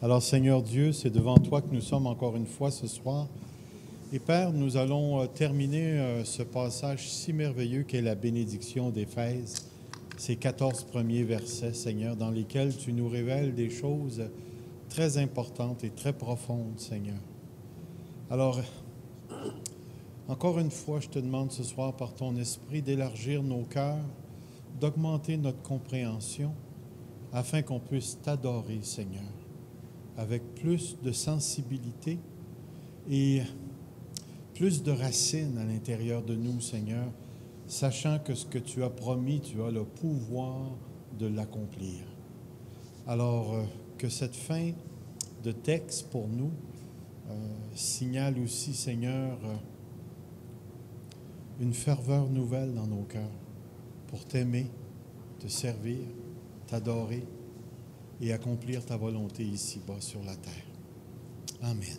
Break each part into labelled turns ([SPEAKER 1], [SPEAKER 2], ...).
[SPEAKER 1] Alors Seigneur Dieu, c'est devant toi que nous sommes encore une fois ce soir. Et Père, nous allons terminer ce passage si merveilleux qu'est la bénédiction d'Éphèse, ces 14 premiers versets, Seigneur, dans lesquels tu nous révèles des choses très importantes et très profondes, Seigneur. Alors, encore une fois, je te demande ce soir par ton esprit d'élargir nos cœurs, d'augmenter notre compréhension, afin qu'on puisse t'adorer, Seigneur, avec plus de sensibilité et plus de racines à l'intérieur de nous, Seigneur, sachant que ce que tu as promis, tu as le pouvoir de l'accomplir. Alors, que cette fin de texte pour nous signale aussi, Seigneur, une ferveur nouvelle dans nos cœurs pour t'aimer, te servir, t'adorer et accomplir ta volonté ici-bas sur la terre. Amen.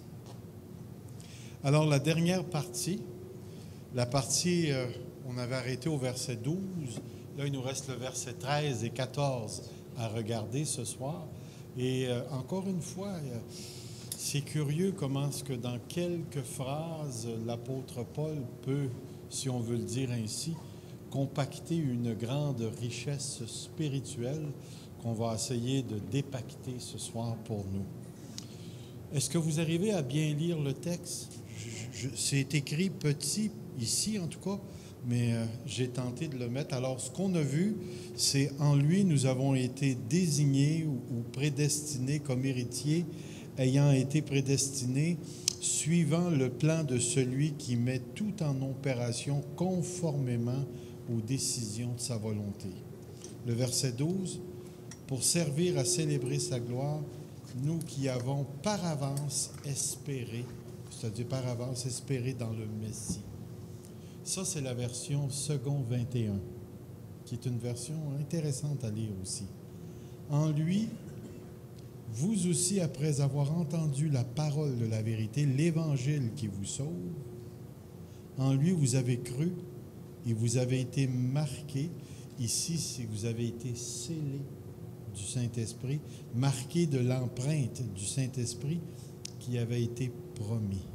[SPEAKER 1] Alors, la dernière partie, on avait arrêté au verset 12. Là, il nous reste le verset 13 et 14 à regarder ce soir. Et encore une fois, c'est curieux comment est-ce que dans quelques phrases, l'apôtre Paul peut, si on veut le dire ainsi, compacter une grande richesse spirituelle qu'on va essayer de dépacter ce soir pour nous. Est-ce que vous arrivez à bien lire le texte? C'est écrit petit, ici en tout cas, mais j'ai tenté de le mettre. Alors, ce qu'on a vu, c'est en lui, nous avons été désignés ou prédestinés comme héritiers, ayant été prédestinés, suivant le plan de celui qui met tout en opération conformément aux décisions de sa volonté. Le verset 12, pour servir à célébrer sa gloire, nous qui avons par avance espéré, c'est-à-dire par avance espéré dans le Messie. Ça, c'est la version second 21, qui est une version intéressante à lire aussi. En lui, vous aussi, après avoir entendu la parole de la vérité, l'évangile qui vous sauve, en lui, vous avez cru et vous avez été marqués. Ici, si vous avez été scellés du Saint-Esprit, marqués de l'empreinte du Saint-Esprit qui avait été promis.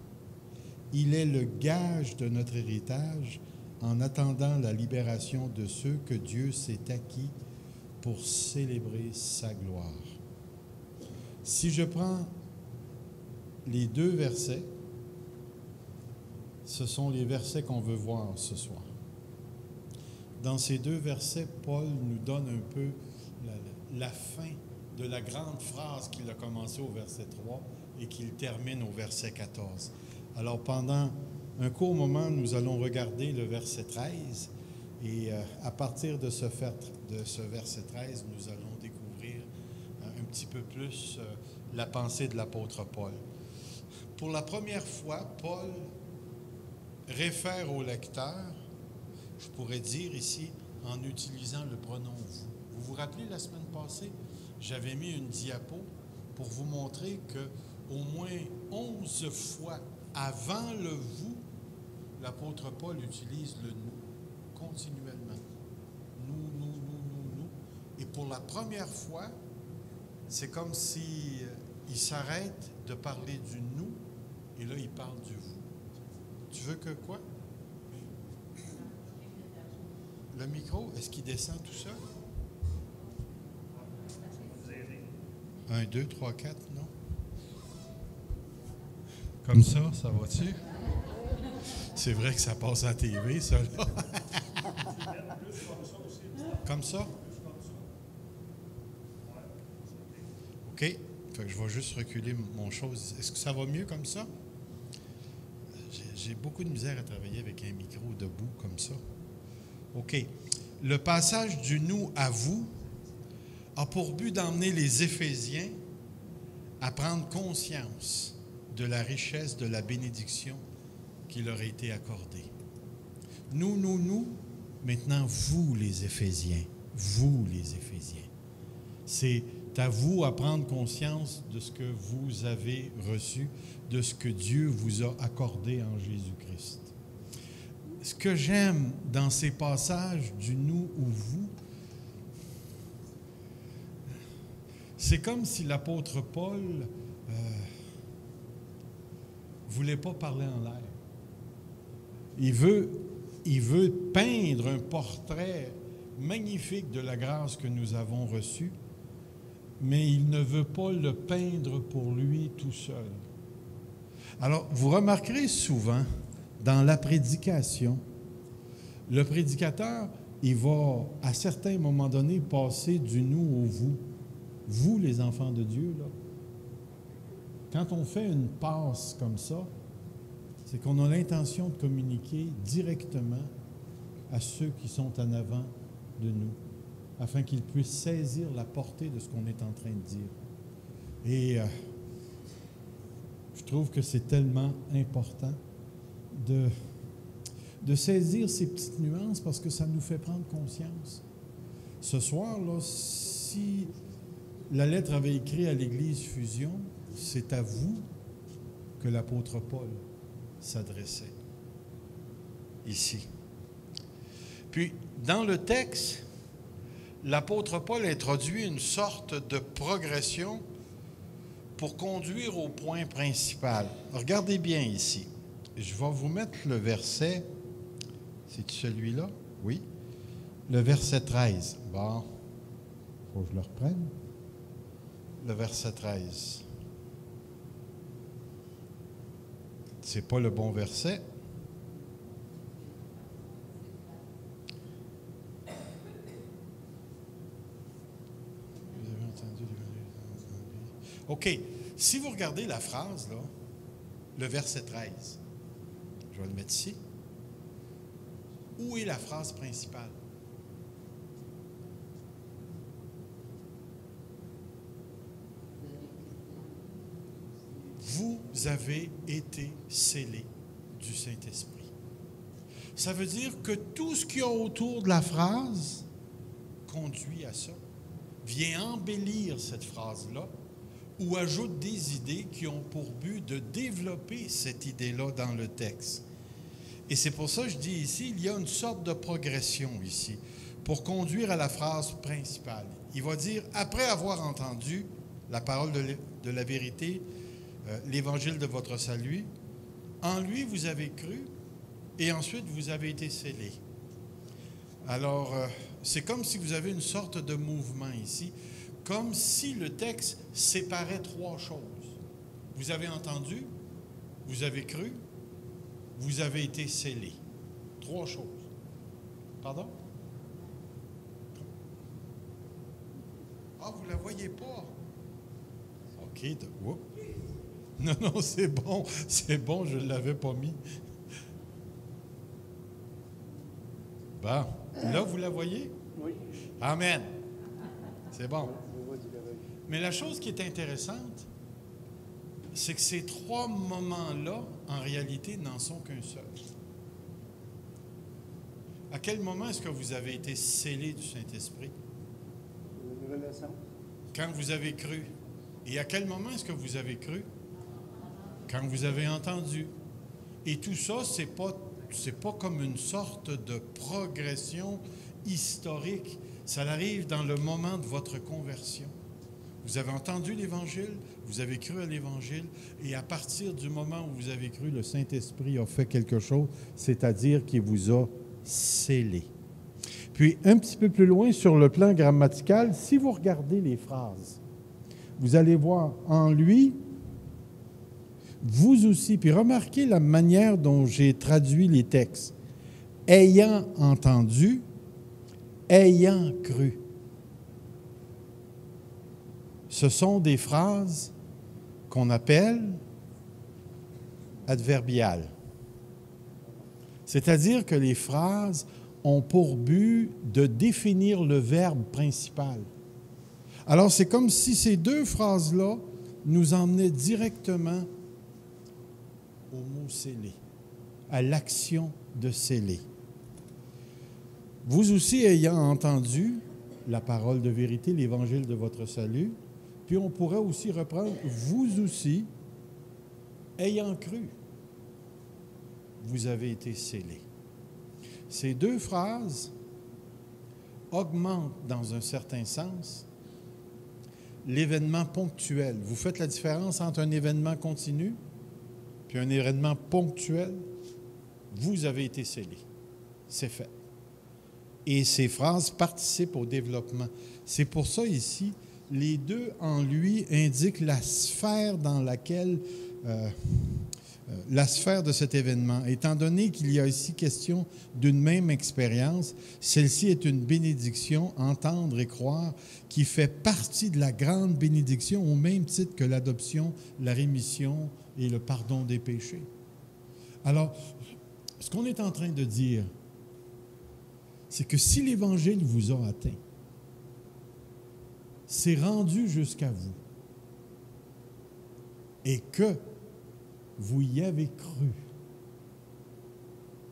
[SPEAKER 1] Il est le gage de notre héritage en attendant la libération de ceux que Dieu s'est acquis pour célébrer sa gloire. Si je prends les deux versets, ce sont les versets qu'on veut voir ce soir. Dans ces deux versets, Paul nous donne un peu la fin de la grande phrase qu'il a commencé au verset 3 et qu'il termine au verset 14. Alors, pendant un court moment, nous allons regarder le verset 13 et à partir de ce verset 13, nous allons découvrir un petit peu plus la pensée de l'apôtre Paul. Pour la première fois, Paul réfère au lecteur, je pourrais dire ici, en utilisant le pronom « vous ». Vous vous rappelez, la semaine passée, j'avais mis une diapo pour vous montrer qu'au moins 11 fois avant le « vous », l'apôtre Paul utilise le « nous » continuellement. Nous. Et pour la première fois, c'est comme si il s'arrête de parler du « nous » et là, il parle du « vous ». Tu veux que quoi? Le micro, est-ce qu'il descend tout seul? 1, 2, 3, 4, non? Comme ça va-tu? C'est vrai que ça passe à la TV, ça, là. Comme ça? OK. Fait que je vais juste reculer mon chose. Est-ce que ça va mieux comme ça? J'ai beaucoup de misère à travailler avec un micro debout comme ça. OK. Le passage du « nous » à « vous » a pour but d'emmener les Éphésiens à prendre conscience de la richesse de la bénédiction qui leur a été accordée. Nous, maintenant vous les Éphésiens, c'est à vous à prendre conscience de ce que vous avez reçu, de ce que Dieu vous a accordé en Jésus-Christ. Ce que j'aime dans ces passages du « nous » ou « vous », C'est comme si l'apôtre Paul voulait pas parler en l'air. Il veut peindre un portrait magnifique de la grâce que nous avons reçue, mais il ne veut pas le peindre pour lui tout seul. Alors, vous remarquerez souvent, dans la prédication, le prédicateur, il va, à certains moments donnés, passer du nous au vous. Vous, les enfants de Dieu, là. Quand on fait une passe comme ça, c'est qu'on a l'intention de communiquer directement à ceux qui sont en avant de nous, afin qu'ils puissent saisir la portée de ce qu'on est en train de dire. Et je trouve que c'est tellement important de saisir ces petites nuances parce que ça nous fait prendre conscience. Ce soir, là, si la lettre avait écrit à l'Église Fusion, c'est à vous que l'apôtre Paul s'adressait ici. Puis, dans le texte, l'apôtre Paul introduit une sorte de progression pour conduire au point principal. Regardez bien ici. Je vais vous mettre le verset. C'est celui-là? Oui. Le verset 13. Bon. Il faut que je le reprenne. Le verset 13. C'est pas le bon verset. Vous avez entendu. OK. Si vous regardez la phrase, là, le verset 13, je vais le mettre ici. Où est la phrase principale? Vous avez été scellés du Saint-Esprit. Ça veut dire que tout ce qu'il y a autour de la phrase conduit à ça, vient embellir cette phrase-là ou ajoute des idées qui ont pour but de développer cette idée-là dans le texte. Et c'est pour ça que je dis ici, il y a une sorte de progression ici, pour conduire à la phrase principale. Il va dire, après avoir entendu la parole de la vérité, l'évangile de votre salut, en lui vous avez cru, et ensuite vous avez été scellés. Alors, c'est comme si vous avez une sorte de mouvement ici, comme si le texte séparait trois choses. Vous avez entendu, vous avez cru, vous avez été scellés. Trois choses. Pardon? Ah, vous ne la voyez pas? OK. Non, c'est bon, je ne l'avais pas mis. Bon, là, vous la voyez?
[SPEAKER 2] Oui.
[SPEAKER 1] Amen. C'est bon. Mais la chose qui est intéressante, c'est que ces trois moments-là, en réalité, n'en sont qu'un seul. À quel moment est-ce que vous avez été scellé du Saint-Esprit?
[SPEAKER 2] Une relation.
[SPEAKER 1] Quand vous avez cru. Et à quel moment est-ce que vous avez cru? Quand vous avez entendu. Et tout ça, c'est pas comme une sorte de progression historique. Ça arrive dans le moment de votre conversion. Vous avez entendu l'Évangile, vous avez cru à l'Évangile, et à partir du moment où vous avez cru, le Saint-Esprit a fait quelque chose, c'est-à-dire qu'il vous a scellé. Puis, un petit peu plus loin, sur le plan grammatical, si vous regardez les phrases, vous allez voir en lui, vous aussi, puis remarquez la manière dont j'ai traduit les textes. Ayant entendu, ayant cru. Ce sont des phrases qu'on appelle adverbiales. C'est-à-dire que les phrases ont pour but de définir le verbe principal. Alors, c'est comme si ces deux phrases-là nous emmenaient directement au mot sceller, à l'action de sceller. Vous aussi ayant entendu la parole de vérité, l'évangile de votre salut, puis on pourrait aussi reprendre, vous aussi, ayant cru, vous avez été scellés. Ces deux phrases augmentent dans un certain sens l'événement ponctuel. Vous faites la différence entre un événement continu puis un événement ponctuel. Vous avez été scellé. C'est fait. Et ces phrases participent au développement. C'est pour ça ici, les deux en lui indiquent la sphère dans laquelle... la sphère de cet événement. Étant donné qu'il y a ici question d'une même expérience, celle-ci est une bénédiction, entendre et croire, qui fait partie de la grande bénédiction au même titre que l'adoption, la rémission et le pardon des péchés. Alors, ce qu'on est en train de dire, c'est que si l'Évangile vous a atteint, c'est rendu jusqu'à vous, et que vous y avez cru,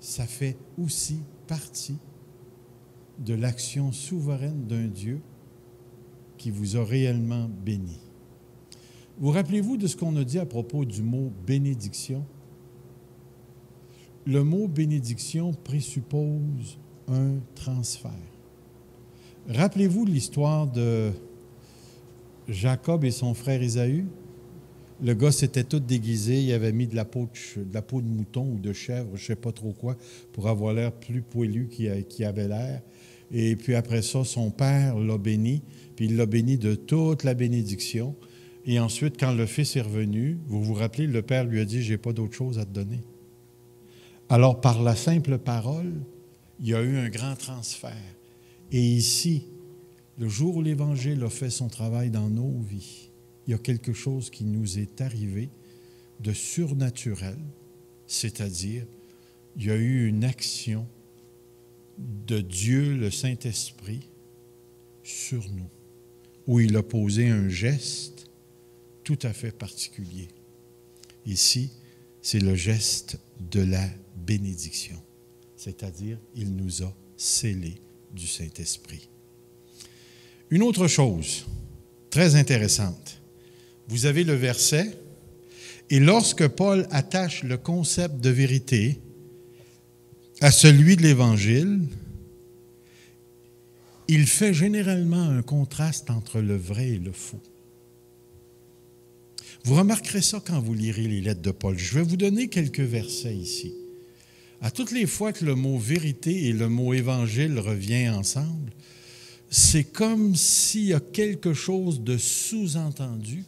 [SPEAKER 1] ça fait aussi partie de l'action souveraine d'un Dieu qui vous a réellement béni. Vous rappelez-vous de ce qu'on a dit à propos du mot bénédiction? Le mot bénédiction présuppose un transfert. Rappelez-vous l'histoire de Jacob et son frère Ésaü? Le gars s'était tout déguisé, il avait mis de la peau de mouton ou de chèvre, je ne sais pas trop quoi, pour avoir l'air plus poilu qu'il avait l'air. Et puis après ça, son père l'a béni, puis il l'a béni de toute la bénédiction. Et ensuite, quand le fils est revenu, vous vous rappelez, le père lui a dit « J'ai pas d'autre chose à te donner ». Alors, par la simple parole, il y a eu un grand transfert. Et ici, le jour où l'Évangile a fait son travail dans nos vies, il y a quelque chose qui nous est arrivé de surnaturel, c'est-à-dire, il y a eu une action de Dieu, le Saint-Esprit, sur nous, où il a posé un geste tout à fait particulier. Ici, c'est le geste de la bénédiction, c'est-à-dire, il nous a scellés du Saint-Esprit. Une autre chose très intéressante, vous avez le verset, et lorsque Paul attache le concept de vérité à celui de l'Évangile, il fait généralement un contraste entre le vrai et le faux. Vous remarquerez ça quand vous lirez les lettres de Paul. Je vais vous donner quelques versets ici. À toutes les fois que le mot vérité et le mot évangile reviennent ensemble, c'est comme s'il y a quelque chose de sous-entendu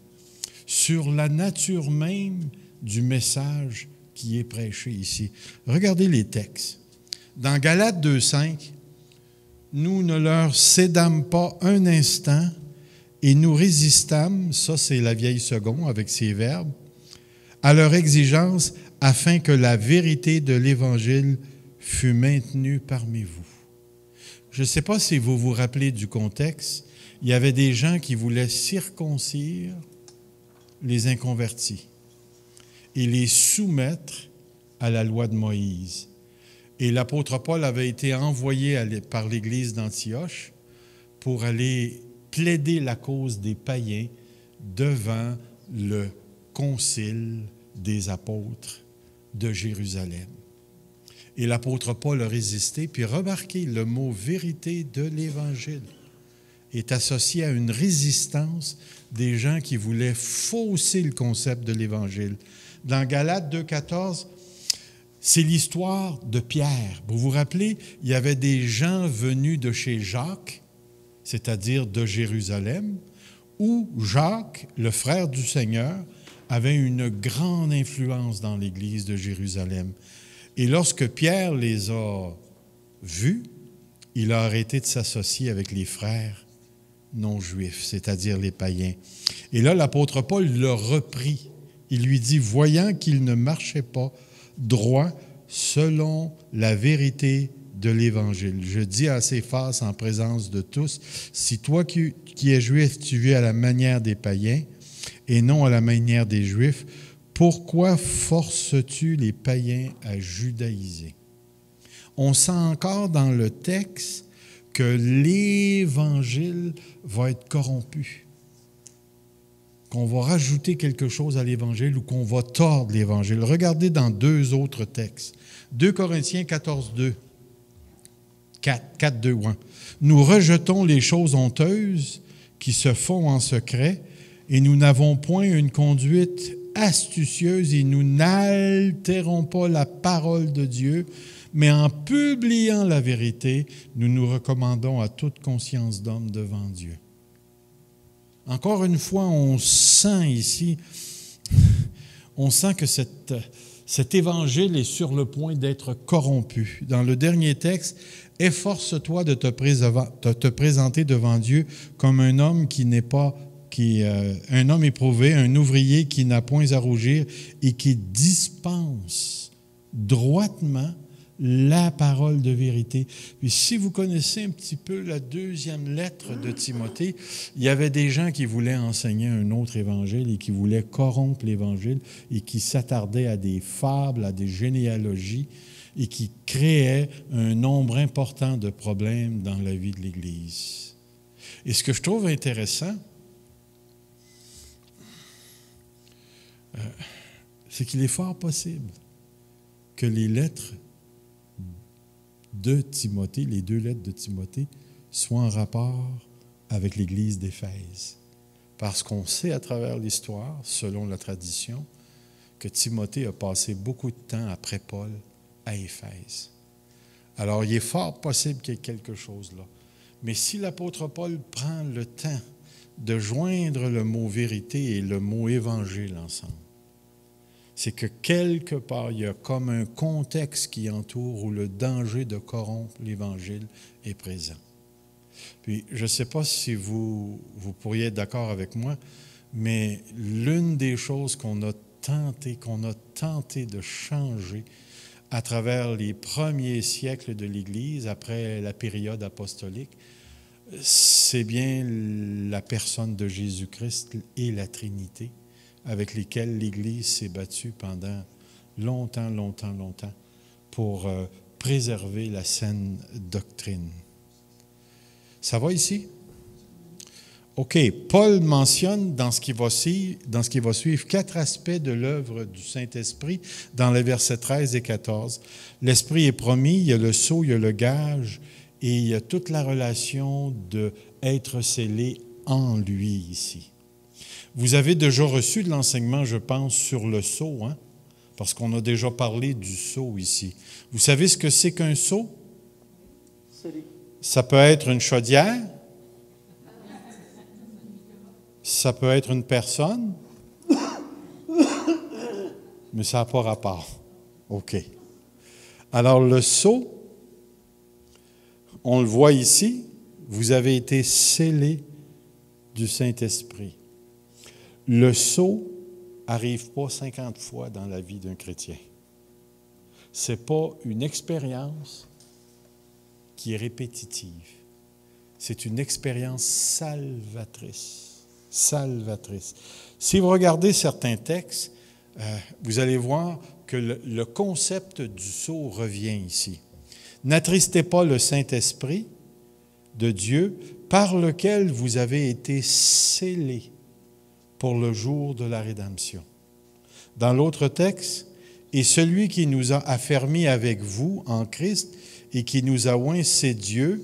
[SPEAKER 1] sur la nature même du message qui est prêché ici. Regardez les textes. Dans Galates 2,5, « Nous ne leur cédâmes pas un instant et nous résistâmes, ça c'est la vieille seconde avec ses verbes, à leur exigence afin que la vérité de l'Évangile fût maintenue parmi vous. » Je ne sais pas si vous vous rappelez du contexte, il y avait des gens qui voulaient circoncire les inconvertis et les soumettre à la loi de Moïse. Et l'apôtre Paul avait été envoyé par l'Église d'Antioche pour aller plaider la cause des païens devant le concile des apôtres de Jérusalem. Et l'apôtre Paul a résisté, puis remarquez, le mot « vérité de l'Évangile » est associé à une résistance des gens qui voulaient fausser le concept de l'Évangile. Dans Galates 2,14, c'est l'histoire de Pierre. Vous vous rappelez, il y avait des gens venus de chez Jacques, c'est-à-dire de Jérusalem, où Jacques, le frère du Seigneur, avait une grande influence dans l'Église de Jérusalem. Et lorsque Pierre les a vus, il a arrêté de s'associer avec les frères non-juifs, c'est-à-dire les païens. Et là, l'apôtre Paul l'a repris. Il lui dit, voyant qu'il ne marchait pas droit selon la vérité de l'Évangile. Je dis à ces faces en présence de tous, si toi qui es juif, tu vis à la manière des païens et non à la manière des juifs, pourquoi forces-tu les païens à judaïser? On sent encore dans le texte que l'Évangile va être corrompu, qu'on va rajouter quelque chose à l'Évangile ou qu'on va tordre l'Évangile. Regardez dans deux autres textes. 2 Corinthiens 14:2. 4:2. Nous rejetons les choses honteuses qui se font en secret, et nous n'avons point une conduite astucieuse et nous n'altérons pas la parole de Dieu, mais en publiant la vérité, nous nous recommandons à toute conscience d'homme devant Dieu. Encore une fois, on sent ici, on sent que cet évangile est sur le point d'être corrompu. Dans le dernier texte, « Efforce-toi de te présenter devant Dieu comme un homme un homme éprouvé, un ouvrier qui n'a point à rougir et qui dispense droitement la parole de vérité. » Puis si vous connaissez un petit peu la deuxième lettre de Timothée, il y avait des gens qui voulaient enseigner un autre évangile et qui voulaient corrompre l'évangile et qui s'attardaient à des fables, à des généalogies et qui créaient un nombre important de problèmes dans la vie de l'Église. Et ce que je trouve intéressant, c'est qu'il est fort possible que les lettres de Timothée, les deux lettres de Timothée, soient en rapport avec l'Église d'Éphèse. Parce qu'on sait à travers l'histoire, selon la tradition, que Timothée a passé beaucoup de temps après Paul à Éphèse. Alors, il est fort possible qu'il y ait quelque chose là. Mais si l'apôtre Paul prend le temps de joindre le mot vérité et le mot évangile ensemble, c'est que quelque part, il y a comme un contexte qui entoure où le danger de corrompre l'Évangile est présent. Puis, je ne sais pas si vous pourriez être d'accord avec moi, mais l'une des choses qu'on a tenté de changer à travers les premiers siècles de l'Église, après la période apostolique, c'est bien la personne de Jésus-Christ et la Trinité, avec lesquels l'Église s'est battue pendant longtemps pour préserver la saine doctrine. Ça va ici? OK. Paul mentionne dans ce qui va suivre 4 aspects de l'œuvre du Saint-Esprit dans les versets 13 et 14. L'Esprit est promis, il y a le sceau, il y a le gage, et il y a toute la relation d'être scellé en lui ici. Vous avez déjà reçu de l'enseignement, je pense, sur le sceau, hein? Parce qu'on a déjà parlé du sceau ici. Vous savez ce que c'est qu'un sceau? Ça peut être une chaudière. Ça peut être une personne. Mais ça n'a pas rapport. OK. Alors, le sceau, on le voit ici, vous avez été scellés du Saint-Esprit. Le sceau n'arrive pas 50 fois dans la vie d'un chrétien. Ce n'est pas une expérience qui est répétitive. C'est une expérience salvatrice. Salvatrice. Si vous regardez certains textes, vous allez voir que le concept du sceau revient ici. N'attristez pas le Saint-Esprit de Dieu par lequel vous avez été scellés pour le jour de la rédemption. Dans l'autre texte, « Et celui qui nous a affermis avec vous en Christ et qui nous a oints, c'est Dieu,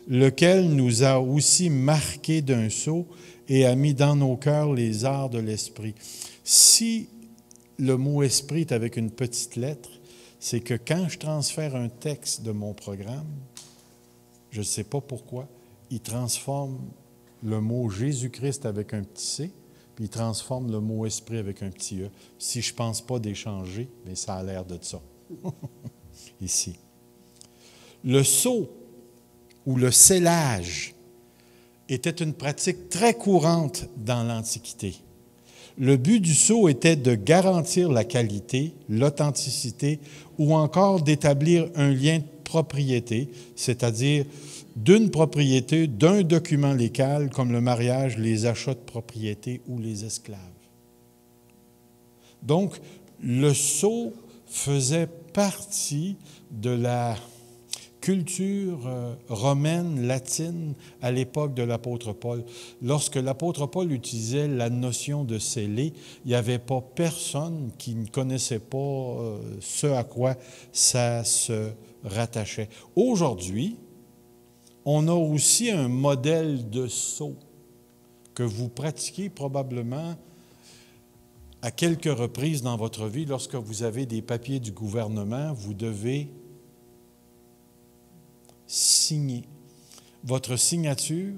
[SPEAKER 1] lequel nous a aussi marqués d'un sceau et a mis dans nos cœurs les arts de l'Esprit. » Si le mot « esprit » est avec une petite lettre, c'est que quand je transfère un texte de mon programme, je ne sais pas pourquoi, il transforme le mot « Jésus-Christ » avec un petit « C », puis il transforme le mot « esprit » avec un petit « E ». Si je ne pense pas d'échanger, mais ça a l'air de ça. Ici. Le sceau ou le scellage était une pratique très courante dans l'Antiquité. Le but du sceau était de garantir la qualité, l'authenticité ou encore d'établir un lien de propriété, c'est-à-dire d'une propriété, d'un document légal comme le mariage, les achats de propriété ou les esclaves. Donc, le sceau faisait partie de la culture romaine, latine, à l'époque de l'apôtre Paul. Lorsque l'apôtre Paul utilisait la notion de scellé, il n'y avait pas personne qui ne connaissait pas ce à quoi ça se rattachait. Aujourd'hui, on a aussi un modèle de sceau que vous pratiquez probablement à quelques reprises dans votre vie. Lorsque vous avez des papiers du gouvernement, vous devez signer. Votre signature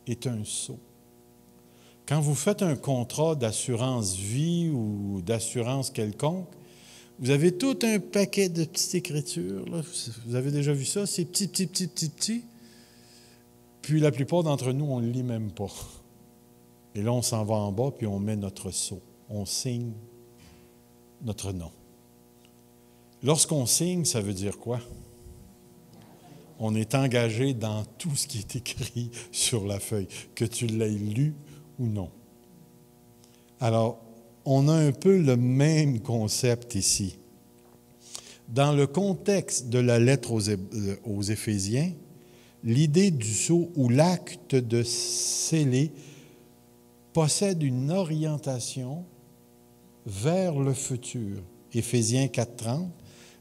[SPEAKER 1] est un sceau. Quand vous faites un contrat d'assurance vie ou d'assurance quelconque, vous avez tout un paquet de petites écritures. Là. Vous avez déjà vu ça? C'est petit. Puis la plupart d'entre nous, on ne le lit même pas. Et là, on s'en va en bas, puis on met notre sceau. On signe notre nom. Lorsqu'on signe, ça veut dire quoi? On est engagé dans tout ce qui est écrit sur la feuille, que tu l'aies lu ou non. Alors, on a un peu le même concept ici. Dans le contexte de la lettre aux Éphésiens, l'idée du sceau ou l'acte de sceller possède une orientation vers le futur. Éphésiens 4:30,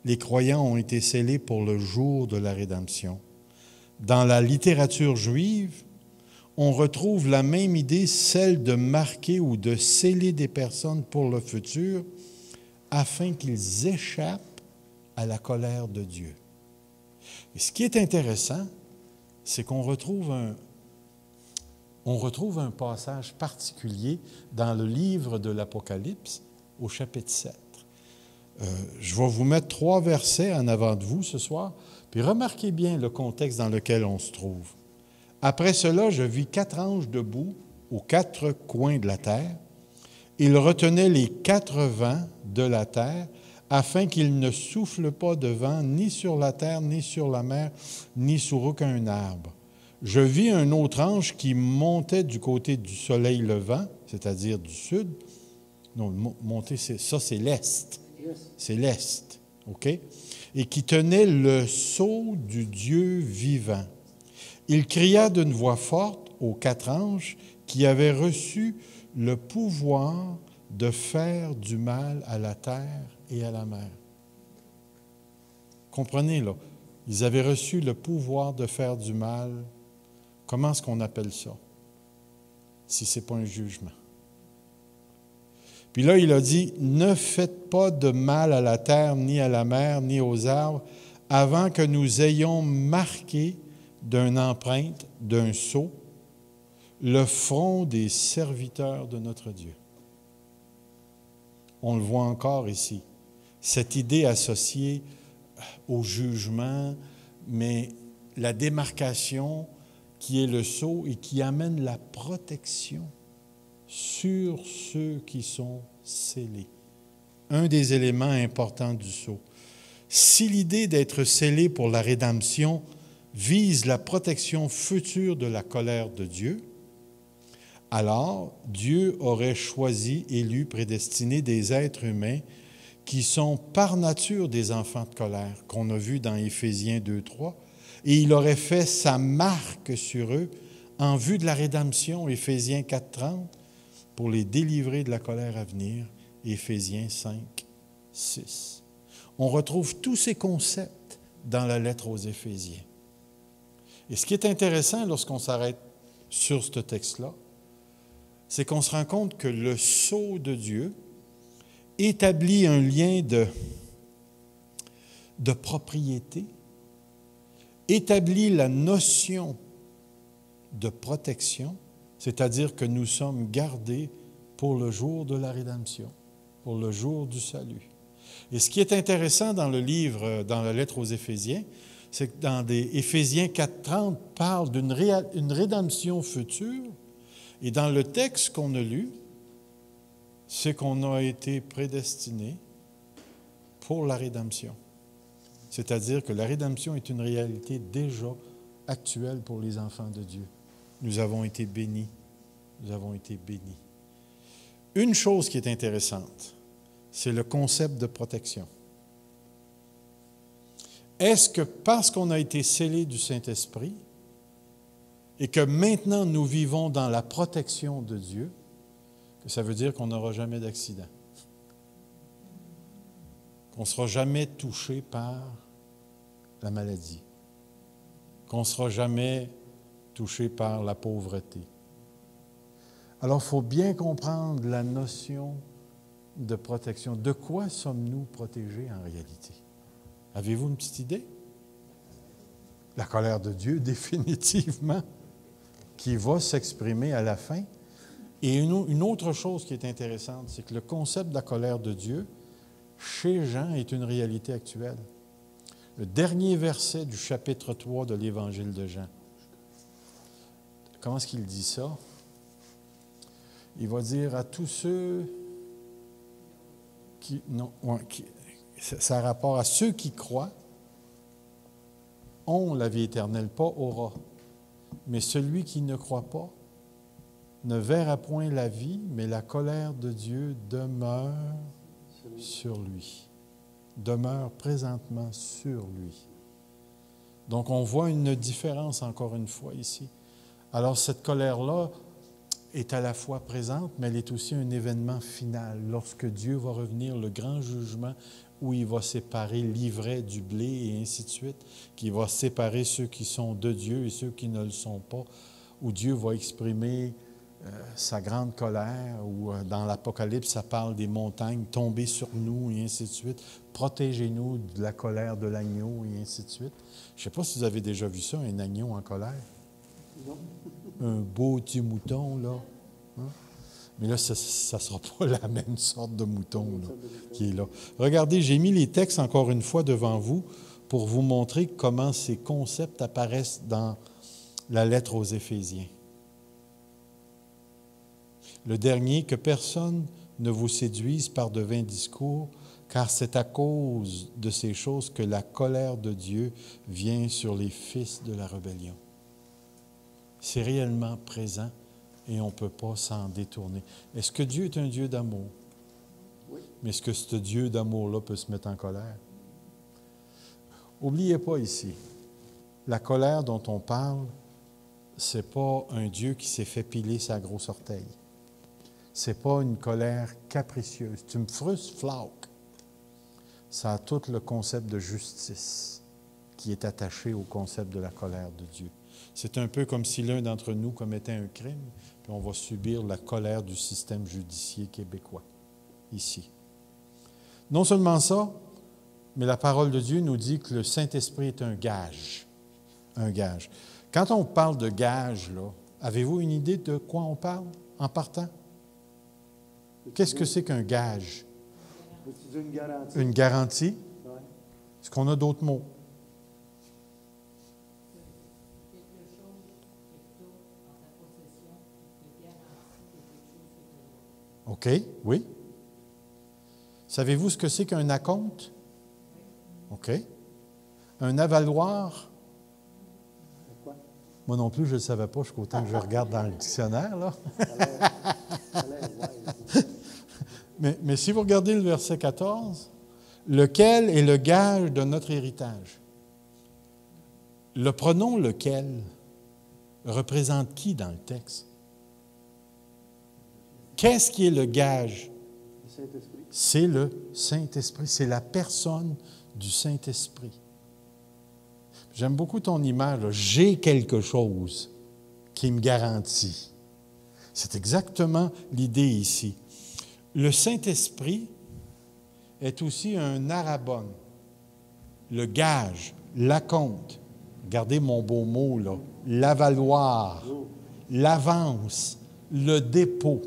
[SPEAKER 1] les croyants ont été scellés pour le jour de la rédemption. Dans la littérature juive, on retrouve la même idée, celle de marquer ou de sceller des personnes pour le futur afin qu'ils échappent à la colère de Dieu. Et ce qui est intéressant, c'est qu'on retrouve un passage particulier dans le livre de l'Apocalypse au chapitre 7. Je vais vous mettre 3 versets en avant de vous ce soir, puis remarquez bien le contexte dans lequel on se trouve. Après cela, je vis 4 anges debout aux 4 coins de la terre. Ils retenaient les 4 vents de la terre afin qu'il ne souffle pas de vent ni sur la terre, ni sur la mer, ni sur aucun arbre. Je vis un autre ange qui montait du côté du soleil levant, c'est-à-dire du sud. Non, monter, c'est l'est. C'est l'est, OK? Et qui tenait le sceau du Dieu vivant. Il cria d'une voix forte aux 4 anges qui avaient reçu le pouvoir de faire du mal à la terre et à la mer. Comprenez, là, ils avaient reçu le pouvoir de faire du mal. Comment est-ce qu'on appelle ça? Si ce n'est pas un jugement. Puis là, il a dit, « Ne faites pas de mal à la terre, ni à la mer, ni aux arbres, avant que nous ayons marqué d'une empreinte, d'un sceau, le front des serviteurs de notre Dieu. » On le voit encore ici. Cette idée associée au jugement, mais la démarcation qui est le sceau et qui amène la protection sur ceux qui sont scellés. Un des éléments importants du sceau. Si l'idée d'être scellé pour la rédemption vise la protection future de la colère de Dieu, alors Dieu aurait choisi, élu, prédestiné des êtres humains qui sont par nature des enfants de colère, qu'on a vu dans Éphésiens 2:3, et il aurait fait sa marque sur eux en vue de la rédemption, Éphésiens 4:30, pour les délivrer de la colère à venir, Éphésiens 5:6. On retrouve tous ces concepts dans la lettre aux Éphésiens. Et ce qui est intéressant lorsqu'on s'arrête sur ce texte-là, c'est qu'on se rend compte que le sceau de Dieu établit un lien de propriété, établit la notion de protection, c'est-à-dire que nous sommes gardés pour le jour de la rédemption, pour le jour du salut. Et ce qui est intéressant dans le livre, dans la lettre aux Éphésiens, c'est que dans Éphésiens 4:30 parle d'une rédemption future, et dans le texte qu'on a lu, c'est qu'on a été prédestinés pour la rédemption. C'est-à-dire que la rédemption est une réalité déjà actuelle pour les enfants de Dieu. Nous avons été bénis. Nous avons été bénis. Une chose qui est intéressante, c'est le concept de protection. Est-ce que parce qu'on a été scellés du Saint-Esprit et que maintenant nous vivons dans la protection de Dieu, que ça veut dire qu'on n'aura jamais d'accident, qu'on ne sera jamais touché par la maladie, qu'on ne sera jamais touché par la pauvreté, Alors, il faut bien comprendre la notion de protection. De quoi sommes-nous protégés en réalité? Avez-vous une petite idée? La colère de Dieu, définitivement, qui va s'exprimer à la fin. Et une autre chose qui est intéressante, c'est que le concept de la colère de Dieu, chez Jean, est une réalité actuelle. Le dernier verset du chapitre 3 de l'Évangile de Jean. Comment est-ce qu'il dit ça? Il va dire à tous ceux qui... Non, ça a rapport à ceux qui croient, ont la vie éternelle, pas aura. Mais celui qui ne croit pas ne verra point la vie, mais la colère de Dieu demeure sur lui. Demeure présentement sur lui. Donc, on voit une différence encore une fois ici. Alors, cette colère-là est à la fois présente, mais elle est aussi un événement final. Lorsque Dieu va revenir, le grand jugement, où il va séparer l'ivraie du blé et ainsi de suite, qui va séparer ceux qui sont de Dieu et ceux qui ne le sont pas, où Dieu va exprimer sa grande colère, où dans l'Apocalypse, ça parle des montagnes tombées sur nous et ainsi de suite. Protégez-nous de la colère de l'agneau et ainsi de suite. Je ne sais pas si vous avez déjà vu ça, un agneau en colère.
[SPEAKER 2] Non.
[SPEAKER 1] Un beau petit mouton, là. Hein? Mais là, ça ne sera pas la même sorte de mouton là, qui est là. Regardez, j'ai mis les textes encore une fois devant vous pour vous montrer comment ces concepts apparaissent dans la lettre aux Éphésiens. Le dernier, que personne ne vous séduise par de vains discours, car c'est à cause de ces choses que la colère de Dieu vient sur les fils de la rébellion. C'est réellement présent et on ne peut pas s'en détourner. Est-ce que Dieu est un Dieu d'amour?
[SPEAKER 2] Oui.
[SPEAKER 1] Mais est-ce que ce Dieu d'amour-là peut se mettre en colère? N'oubliez pas ici, la colère dont on parle, ce n'est pas un Dieu qui s'est fait piler sa grosse orteil. Ce n'est pas une colère capricieuse. Tu me frustres, flaque. Ça a tout le concept de justice qui est attaché au concept de la colère de Dieu. C'est un peu comme si l'un d'entre nous commettait un crime, puis on va subir la colère du système judiciaire québécois, ici. Non seulement ça, mais la parole de Dieu nous dit que le Saint-Esprit est un gage. Un gage. Quand on parle de gage, là, avez-vous une idée de quoi on parle en partant? Qu'est-ce que c'est qu'un gage?
[SPEAKER 2] Une garantie.
[SPEAKER 1] Une garantie?
[SPEAKER 2] Oui.
[SPEAKER 1] Est-ce qu'on a d'autres mots? OK, oui. Savez-vous ce que c'est qu'un acompte? OK. Un avaloir?
[SPEAKER 2] Quoi?
[SPEAKER 1] Moi non plus, je ne le savais pas jusqu'au temps que je regarde dans le dictionnaire, là. Mais si vous regardez le verset 14, lequel est le gage de notre héritage? Le pronom lequel représente qui dans le texte? Qu'est-ce qui est le gage?
[SPEAKER 2] Le Saint-Esprit.
[SPEAKER 1] C'est le Saint-Esprit, c'est la personne du Saint-Esprit. J'aime beaucoup ton image, là. J'ai quelque chose qui me garantit. C'est exactement l'idée ici. Le Saint-Esprit est aussi un arabon, le gage, l'acompte. Regardez mon beau mot, là. L'avaloir, l'avance, le dépôt.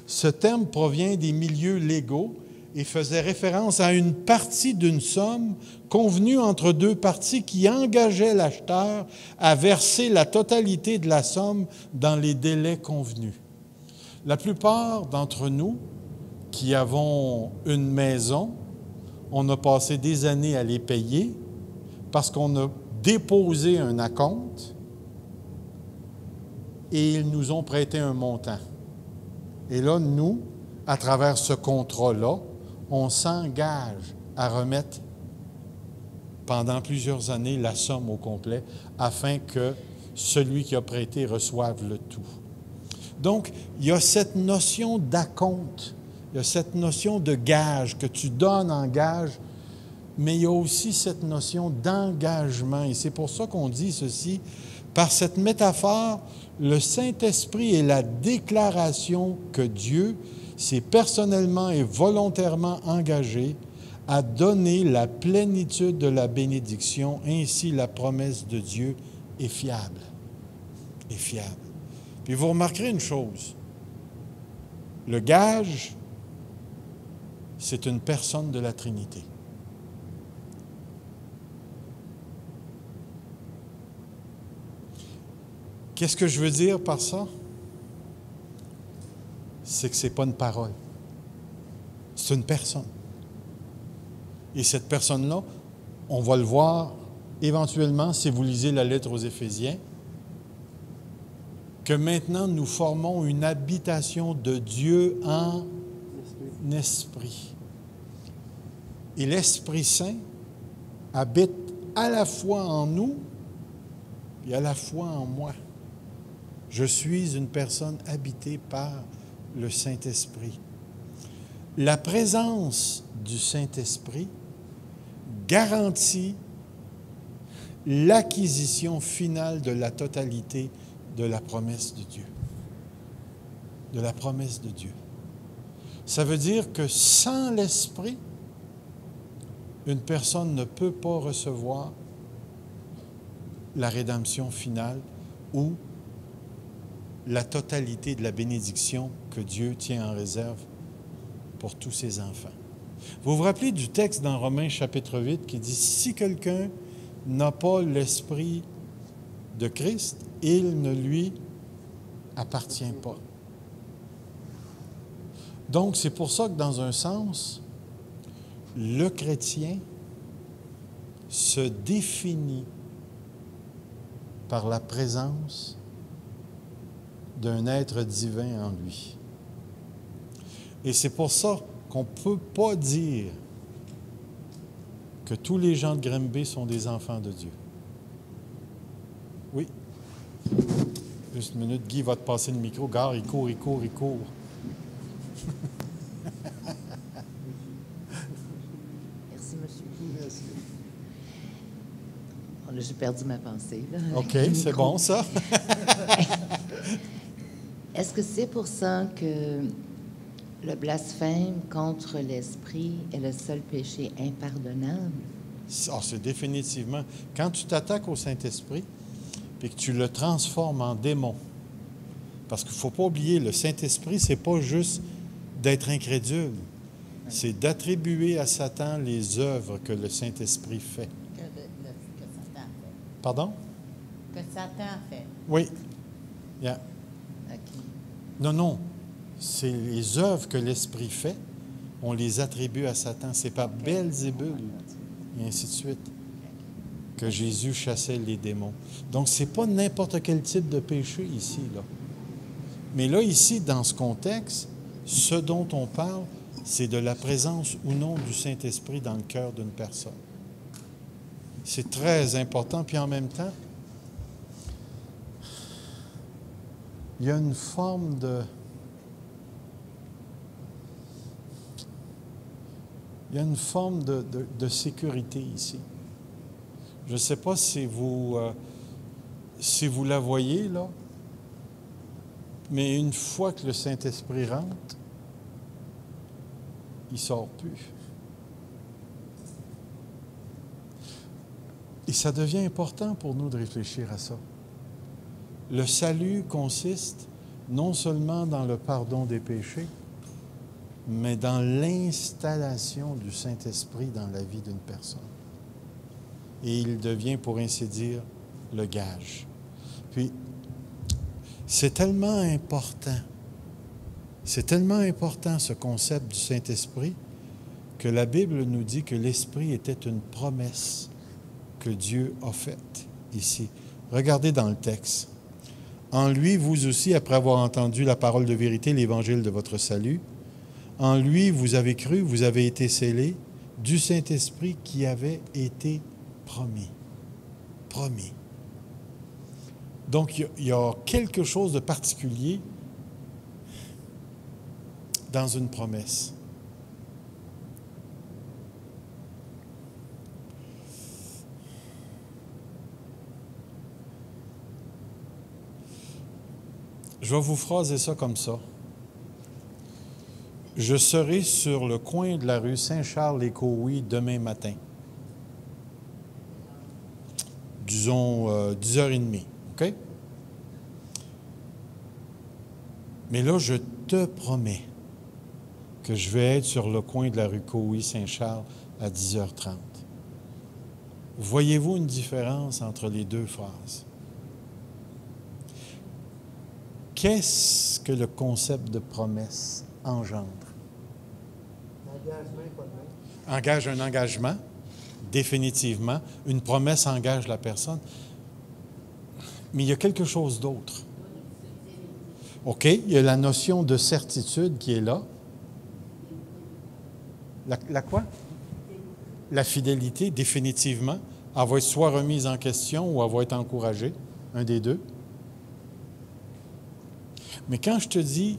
[SPEAKER 1] Ce terme provient des milieux légaux et faisait référence à une partie d'une somme convenue entre deux parties qui engageait l'acheteur à verser la totalité de la somme dans les délais convenus. La plupart d'entre nous qui avons une maison, on a passé des années à les payer parce qu'on a déposé un acompte et ils nous ont prêté un montant. Et là, nous, à travers ce contrat-là, on s'engage à remettre pendant plusieurs années la somme au complet afin que celui qui a prêté reçoive le tout. Donc, il y a cette notion d'acompte, il y a cette notion de gage que tu donnes en gage, mais il y a aussi cette notion d'engagement. Et c'est pour ça qu'on dit ceci, Par cette métaphore, le Saint-Esprit est la déclaration que Dieu s'est personnellement et volontairement engagé à donner la plénitude de la bénédiction. Ainsi, la promesse de Dieu est fiable. Est fiable. Puis vous remarquerez une chose. Le gage, c'est une personne de la Trinité. Qu'est-ce que je veux dire par ça? C'est que ce n'est pas une parole. C'est une personne. Et cette personne-là, on va le voir éventuellement si vous lisez la lettre aux Éphésiens, que maintenant nous formons une habitation de Dieu en esprit. Et l'Esprit Saint habite à la fois en nous et à la fois en moi. Je suis une personne habitée par le Saint-Esprit. La présence du Saint-Esprit garantit l'acquisition finale de la totalité de la promesse de Dieu. De la promesse de Dieu. Ça veut dire que sans l'Esprit, une personne ne peut pas recevoir la rédemption finale ou la totalité de la bénédiction que Dieu tient en réserve pour tous ses enfants. Vous vous rappelez du texte dans Romains chapitre 8 qui dit « Si quelqu'un n'a pas l'Esprit de Christ, il ne lui appartient pas. » Donc, c'est pour ça que dans un sens, le chrétien se définit par la présence d'un être divin en lui. Et c'est pour ça qu'on ne peut pas dire que tous les gens de Grimby sont des enfants de Dieu. Oui. Juste une minute, Guy va te passer le micro. Gare, il court.
[SPEAKER 3] Merci, monsieur. Merci. Oh, là, j'ai perdu ma pensée. Là,
[SPEAKER 1] OK, c'est bon, ça.
[SPEAKER 3] Est-ce que c'est pour ça que le blasphème contre l'esprit est le seul péché impardonnable?
[SPEAKER 1] C'est définitivement. Quand tu t'attaques au Saint-Esprit et que tu le transformes en démon, parce qu'il ne faut pas oublier, le Saint-Esprit, c'est pas juste d'être incrédule, c'est d'attribuer à Satan les œuvres que le Saint-Esprit fait.
[SPEAKER 4] Que Satan fait.
[SPEAKER 1] Pardon?
[SPEAKER 4] Que Satan fait.
[SPEAKER 1] Oui. Yeah.
[SPEAKER 3] OK.
[SPEAKER 1] Non. C'est les œuvres que l'Esprit fait, on les attribue à Satan. C'est par Belzébul, et ainsi de suite, que Jésus chassait les démons. Donc, ce n'est pas n'importe quel type de péché ici, là. Mais là, ici, dans ce contexte, ce dont on parle, c'est de la présence ou non du Saint-Esprit dans le cœur d'une personne. C'est très important. Puis en même temps, il y a une forme de... Il y a une forme de sécurité ici. Je ne sais pas si vous la voyez, là, mais une fois que le Saint-Esprit rentre, il ne sort plus. Et ça devient important pour nous de réfléchir à ça. Le salut consiste non seulement dans le pardon des péchés, mais dans l'installation du Saint-Esprit dans la vie d'une personne. Et il devient, pour ainsi dire, le gage. Puis, c'est tellement important ce concept du Saint-Esprit que la Bible nous dit que l'Esprit était une promesse que Dieu a faite ici. Regardez dans le texte. En lui, vous aussi, après avoir entendu la parole de vérité, l'évangile de votre salut, en lui, vous avez cru, vous avez été scellés du Saint-Esprit qui avait été promis. Promis. Donc, il y a quelque chose de particulier dans une promesse. Je vais vous phraser ça comme ça. Je serai sur le coin de la rue Saint-Charles-les-Cowies demain matin. Disons 10h30, OK? Mais là, je te promets que je vais être sur le coin de la rue Cowies-Saint-Charles à 10h30. Voyez-vous une différence entre les deux phrases? Qu'est-ce que le concept de promesse engendre?
[SPEAKER 2] L'engagement, pas de même.
[SPEAKER 1] Engage un engagement, définitivement. Une promesse engage la personne. Mais il y a quelque chose d'autre. OK, il y a la notion de certitude qui est là. La quoi? La fidélité, définitivement. Elle va être soit remise en question ou elle va être encouragée, un des deux. Mais quand je te dis,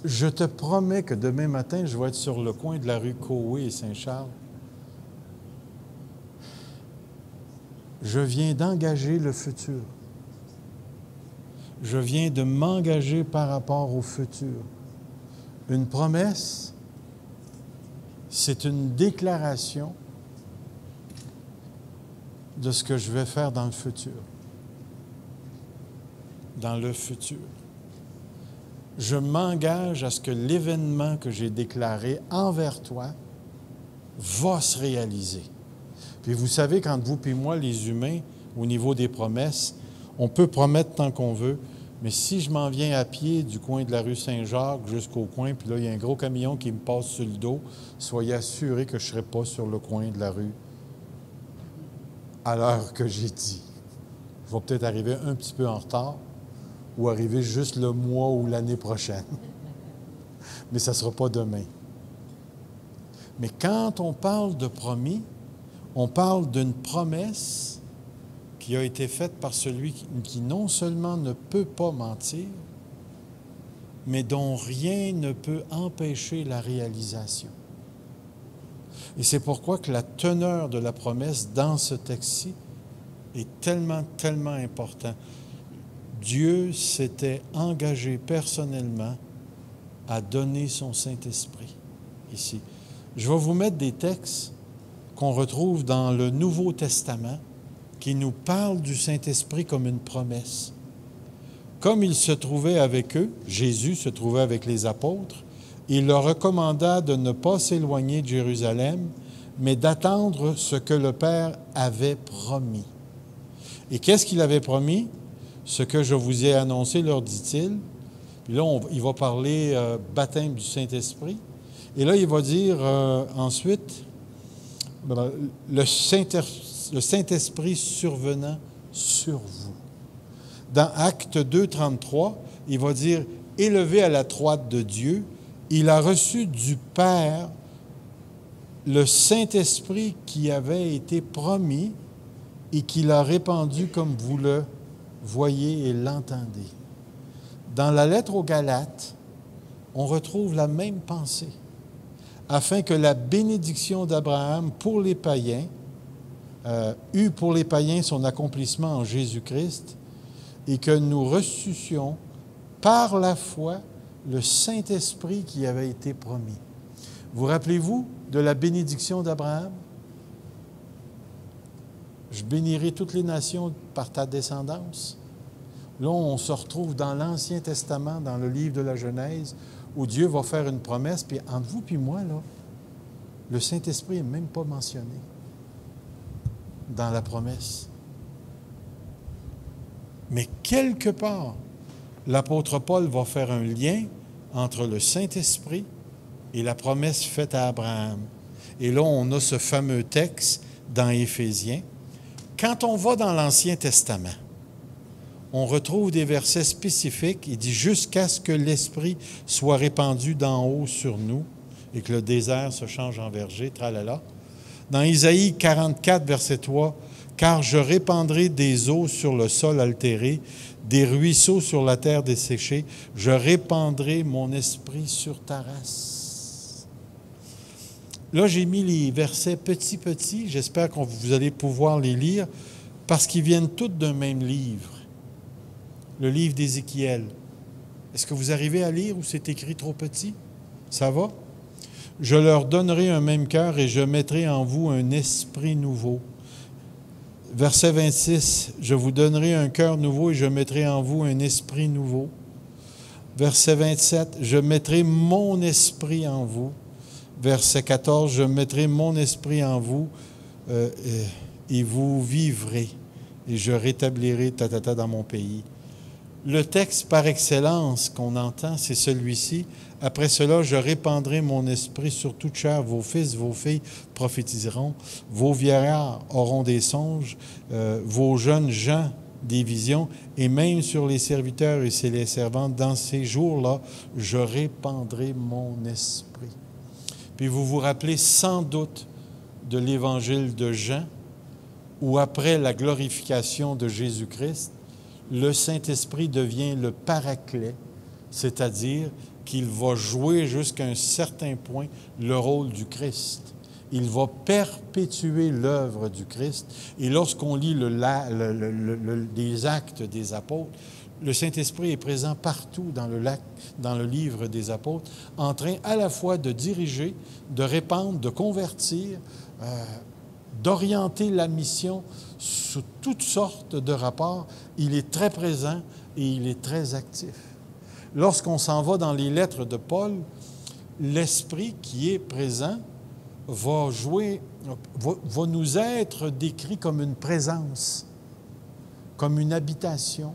[SPEAKER 1] je te promets que demain matin, je vais être sur le coin de la rue Cowies et Saint-Charles, je viens d'engager le futur. Je viens de m'engager par rapport au futur. Une promesse, c'est une déclaration de ce que je vais faire dans le futur. Dans le futur. Je m'engage à ce que l'événement que j'ai déclaré envers toi va se réaliser. Puis vous savez, quand vous et moi, les humains, au niveau des promesses, on peut promettre tant qu'on veut, mais si je m'en viens à pied du coin de la rue Saint-Jacques jusqu'au coin, puis là, il y a un gros camion qui me passe sur le dos, soyez assurés que je ne serai pas sur le coin de la rue à l'heure que j'ai dit. Je vais peut-être arriver un petit peu en retard ou arriver juste le mois ou l'année prochaine. Mais ça ne sera pas demain. Mais quand on parle de promis, on parle d'une promesse qui a été faite par celui qui non seulement ne peut pas mentir, mais dont rien ne peut empêcher la réalisation. Et c'est pourquoi que la teneur de la promesse dans ce texte-ci est tellement, tellement important. Dieu s'était engagé personnellement à donner son Saint-Esprit ici. Je vais vous mettre des textes qu'on retrouve dans le Nouveau Testament qui nous parlent du Saint-Esprit comme une promesse. Comme il se trouvait avec eux, Jésus se trouvait avec les apôtres, il leur recommanda de ne pas s'éloigner de Jérusalem, mais d'attendre ce que le Père avait promis. Et qu'est-ce qu'il avait promis? Ce que je vous ai annoncé, leur dit-il. Puis là, il va parler baptême du Saint-Esprit. Et là, il va dire ensuite, le Saint-Esprit survenant sur vous. Dans Acte 2, 33, il va dire, élevé à la droite de Dieu, il a reçu du Père le Saint-Esprit qui avait été promis et qu'il a répandu comme vous le voyez et l'entendez. Dans la lettre aux Galates, on retrouve la même pensée, afin que la bénédiction d'Abraham pour les païens eût pour les païens son accomplissement en Jésus-Christ et que nous reçussions par la foi le Saint-Esprit qui avait été promis. Vous rappelez-vous de la bénédiction d'Abraham? Je bénirai toutes les nations par ta descendance. Là, on se retrouve dans l'Ancien Testament, dans le livre de la Genèse, où Dieu va faire une promesse, puis entre vous et moi, là, le Saint-Esprit n'est même pas mentionné dans la promesse. Mais quelque part, l'apôtre Paul va faire un lien entre le Saint-Esprit et la promesse faite à Abraham. Et là, on a ce fameux texte dans Éphésiens. Quand on va dans l'Ancien Testament, on retrouve des versets spécifiques. Il dit « Jusqu'à ce que l'Esprit soit répandu d'en haut sur nous et que le désert se change en verger. » Tralala. Dans Isaïe 44, verset 3, « Car je répandrai des eaux sur le sol altéré, des ruisseaux sur la terre desséchée. Je répandrai mon esprit sur ta race. » Là, j'ai mis les versets petits. J'espère que vous allez pouvoir les lire parce qu'ils viennent tous d'un même livre. Le livre d'Ézéchiel. Est-ce que vous arrivez à lire ou c'est écrit trop petit? Ça va? Je leur donnerai un même cœur et je mettrai en vous un esprit nouveau. Verset 26, je vous donnerai un cœur nouveau et je mettrai en vous un esprit nouveau. Verset 27, je mettrai mon esprit en vous. Verset 14, je mettrai mon esprit en vous et vous vivrez et je rétablirai dans mon pays. Le texte par excellence qu'on entend, c'est celui-ci. Après cela, je répandrai mon esprit sur toute chair. Vos fils, vos filles prophétiseront. Vos vieillards auront des songes. Vos jeunes gens des visions. Et même sur les serviteurs et sur les servantes, dans ces jours-là, je répandrai mon esprit. Puis vous vous rappelez sans doute de l'évangile de Jean, où après la glorification de Jésus-Christ, le Saint-Esprit devient le paraclet, c'est-à-dire qu'il va jouer jusqu'à un certain point le rôle du Christ. Il va perpétuer l'œuvre du Christ. Et lorsqu'on lit les actes des apôtres, le Saint-Esprit est présent partout dans le livre des apôtres, en train à la fois de diriger, de répandre, de convertir, d'orienter la mission sous toutes sortes de rapports. Il est très présent et il est très actif. Lorsqu'on s'en va dans les lettres de Paul, l'Esprit qui est présent va nous être décrit comme une présence, comme une habitation.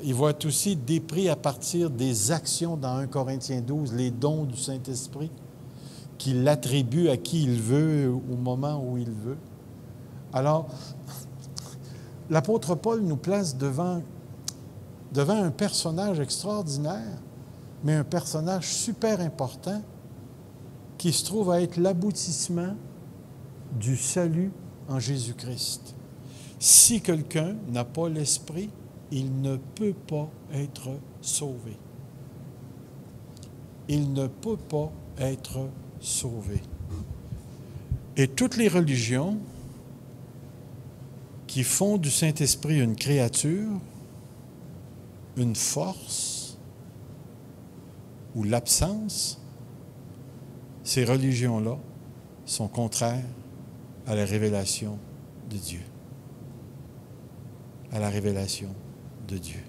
[SPEAKER 1] Il va être aussi décrit à partir des actions dans 1 Corinthiens 12, les dons du Saint-Esprit, qu'il attribue à qui il veut, au moment où il veut. Alors, l'apôtre Paul nous place devant un personnage extraordinaire, mais un personnage super important qui se trouve à être l'aboutissement du salut en Jésus-Christ. Si quelqu'un n'a pas l'Esprit, il ne peut pas être sauvé. Il ne peut pas être sauvé. Et toutes les religions qui font du Saint-Esprit une créature, une force ou l'absence, ces religions-là sont contraires à la révélation de Dieu. À la révélation de Dieu.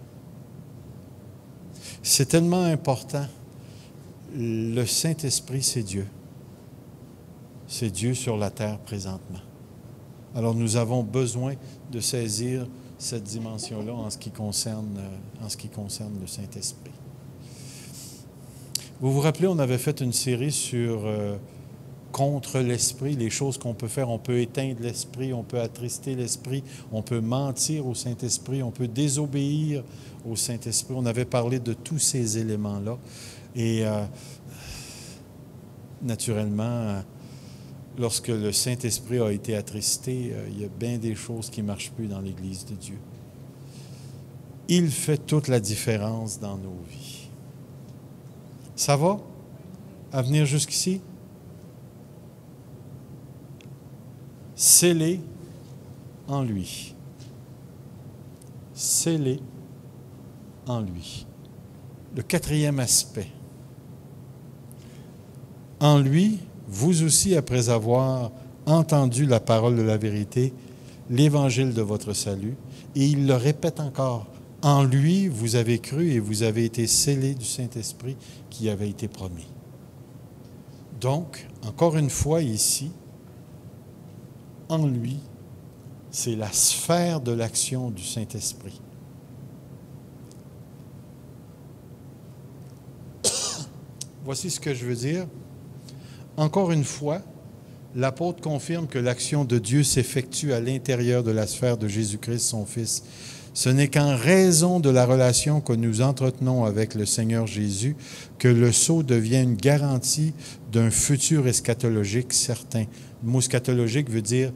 [SPEAKER 1] C'est tellement important. Le Saint-Esprit, c'est Dieu. C'est Dieu sur la terre présentement. Alors nous avons besoin de saisir cette dimension-là en ce qui concerne le Saint-Esprit. Vous vous rappelez, on avait fait une série sur contre l'Esprit, les choses qu'on peut faire. On peut éteindre l'Esprit, on peut attrister l'Esprit, on peut mentir au Saint-Esprit, on peut désobéir au Saint-Esprit. On avait parlé de tous ces éléments-là. Et naturellement, lorsque le Saint-Esprit a été attristé, il y a bien des choses qui ne marchent plus dans l'Église de Dieu. Il fait toute la différence dans nos vies. Ça va? À venir jusqu'ici? Scellé en lui. Scellé en lui. Le quatrième aspect. En lui, vous aussi, après avoir entendu la parole de la vérité, l'évangile de votre salut, et il le répète encore, en lui, vous avez cru et vous avez été scellés du Saint-Esprit qui avait été promis. Donc, encore une fois ici, en lui, c'est la sphère de l'action du Saint-Esprit. Voici ce que je veux dire. Encore une fois, l'apôtre confirme que l'action de Dieu s'effectue à l'intérieur de la sphère de Jésus-Christ, son Fils. Ce n'est qu'en raison de la relation que nous entretenons avec le Seigneur Jésus que le sceau devient une garantie d'un futur eschatologique certain. Le mot eschatologique veut dire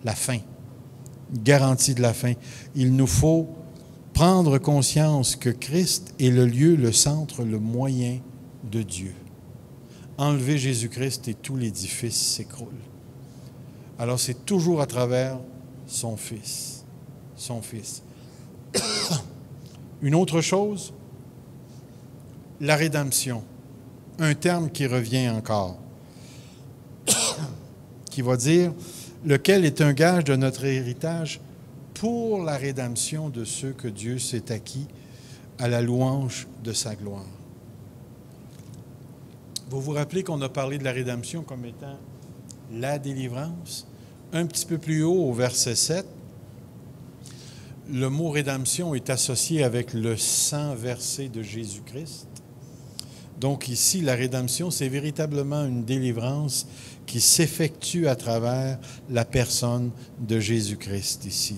[SPEAKER 1] la fin, garantie de la fin. Il nous faut prendre conscience que Christ est le lieu, le centre, le moyen de Dieu. Enlever Jésus-Christ et tout l'édifice s'écroule. Alors c'est toujours à travers son Fils. Son Fils. Une autre chose, la rédemption, un terme qui revient encore, qui va dire « lequel est un gage de notre héritage pour la rédemption de ceux que Dieu s'est acquis à la louange de sa gloire. » Vous vous rappelez qu'on a parlé de la rédemption comme étant la délivrance? Un petit peu plus haut, au verset 7, le mot rédemption est associé avec le sang versé de Jésus-Christ. Donc ici, la rédemption, c'est véritablement une délivrance qui s'effectue à travers la personne de Jésus-Christ ici.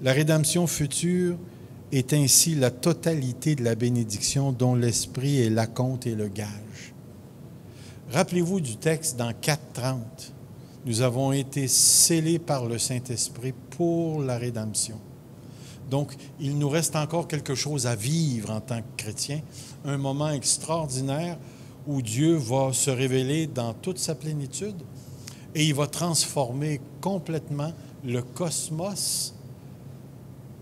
[SPEAKER 1] La rédemption future est ainsi la totalité de la bénédiction dont l'Esprit est l'acompte et le gage. Rappelez-vous du texte dans 4:30. Nous avons été scellés par le Saint-Esprit pour la rédemption. Donc, il nous reste encore quelque chose à vivre en tant que chrétiens, un moment extraordinaire où Dieu va se révéler dans toute sa plénitude et il va transformer complètement le cosmos,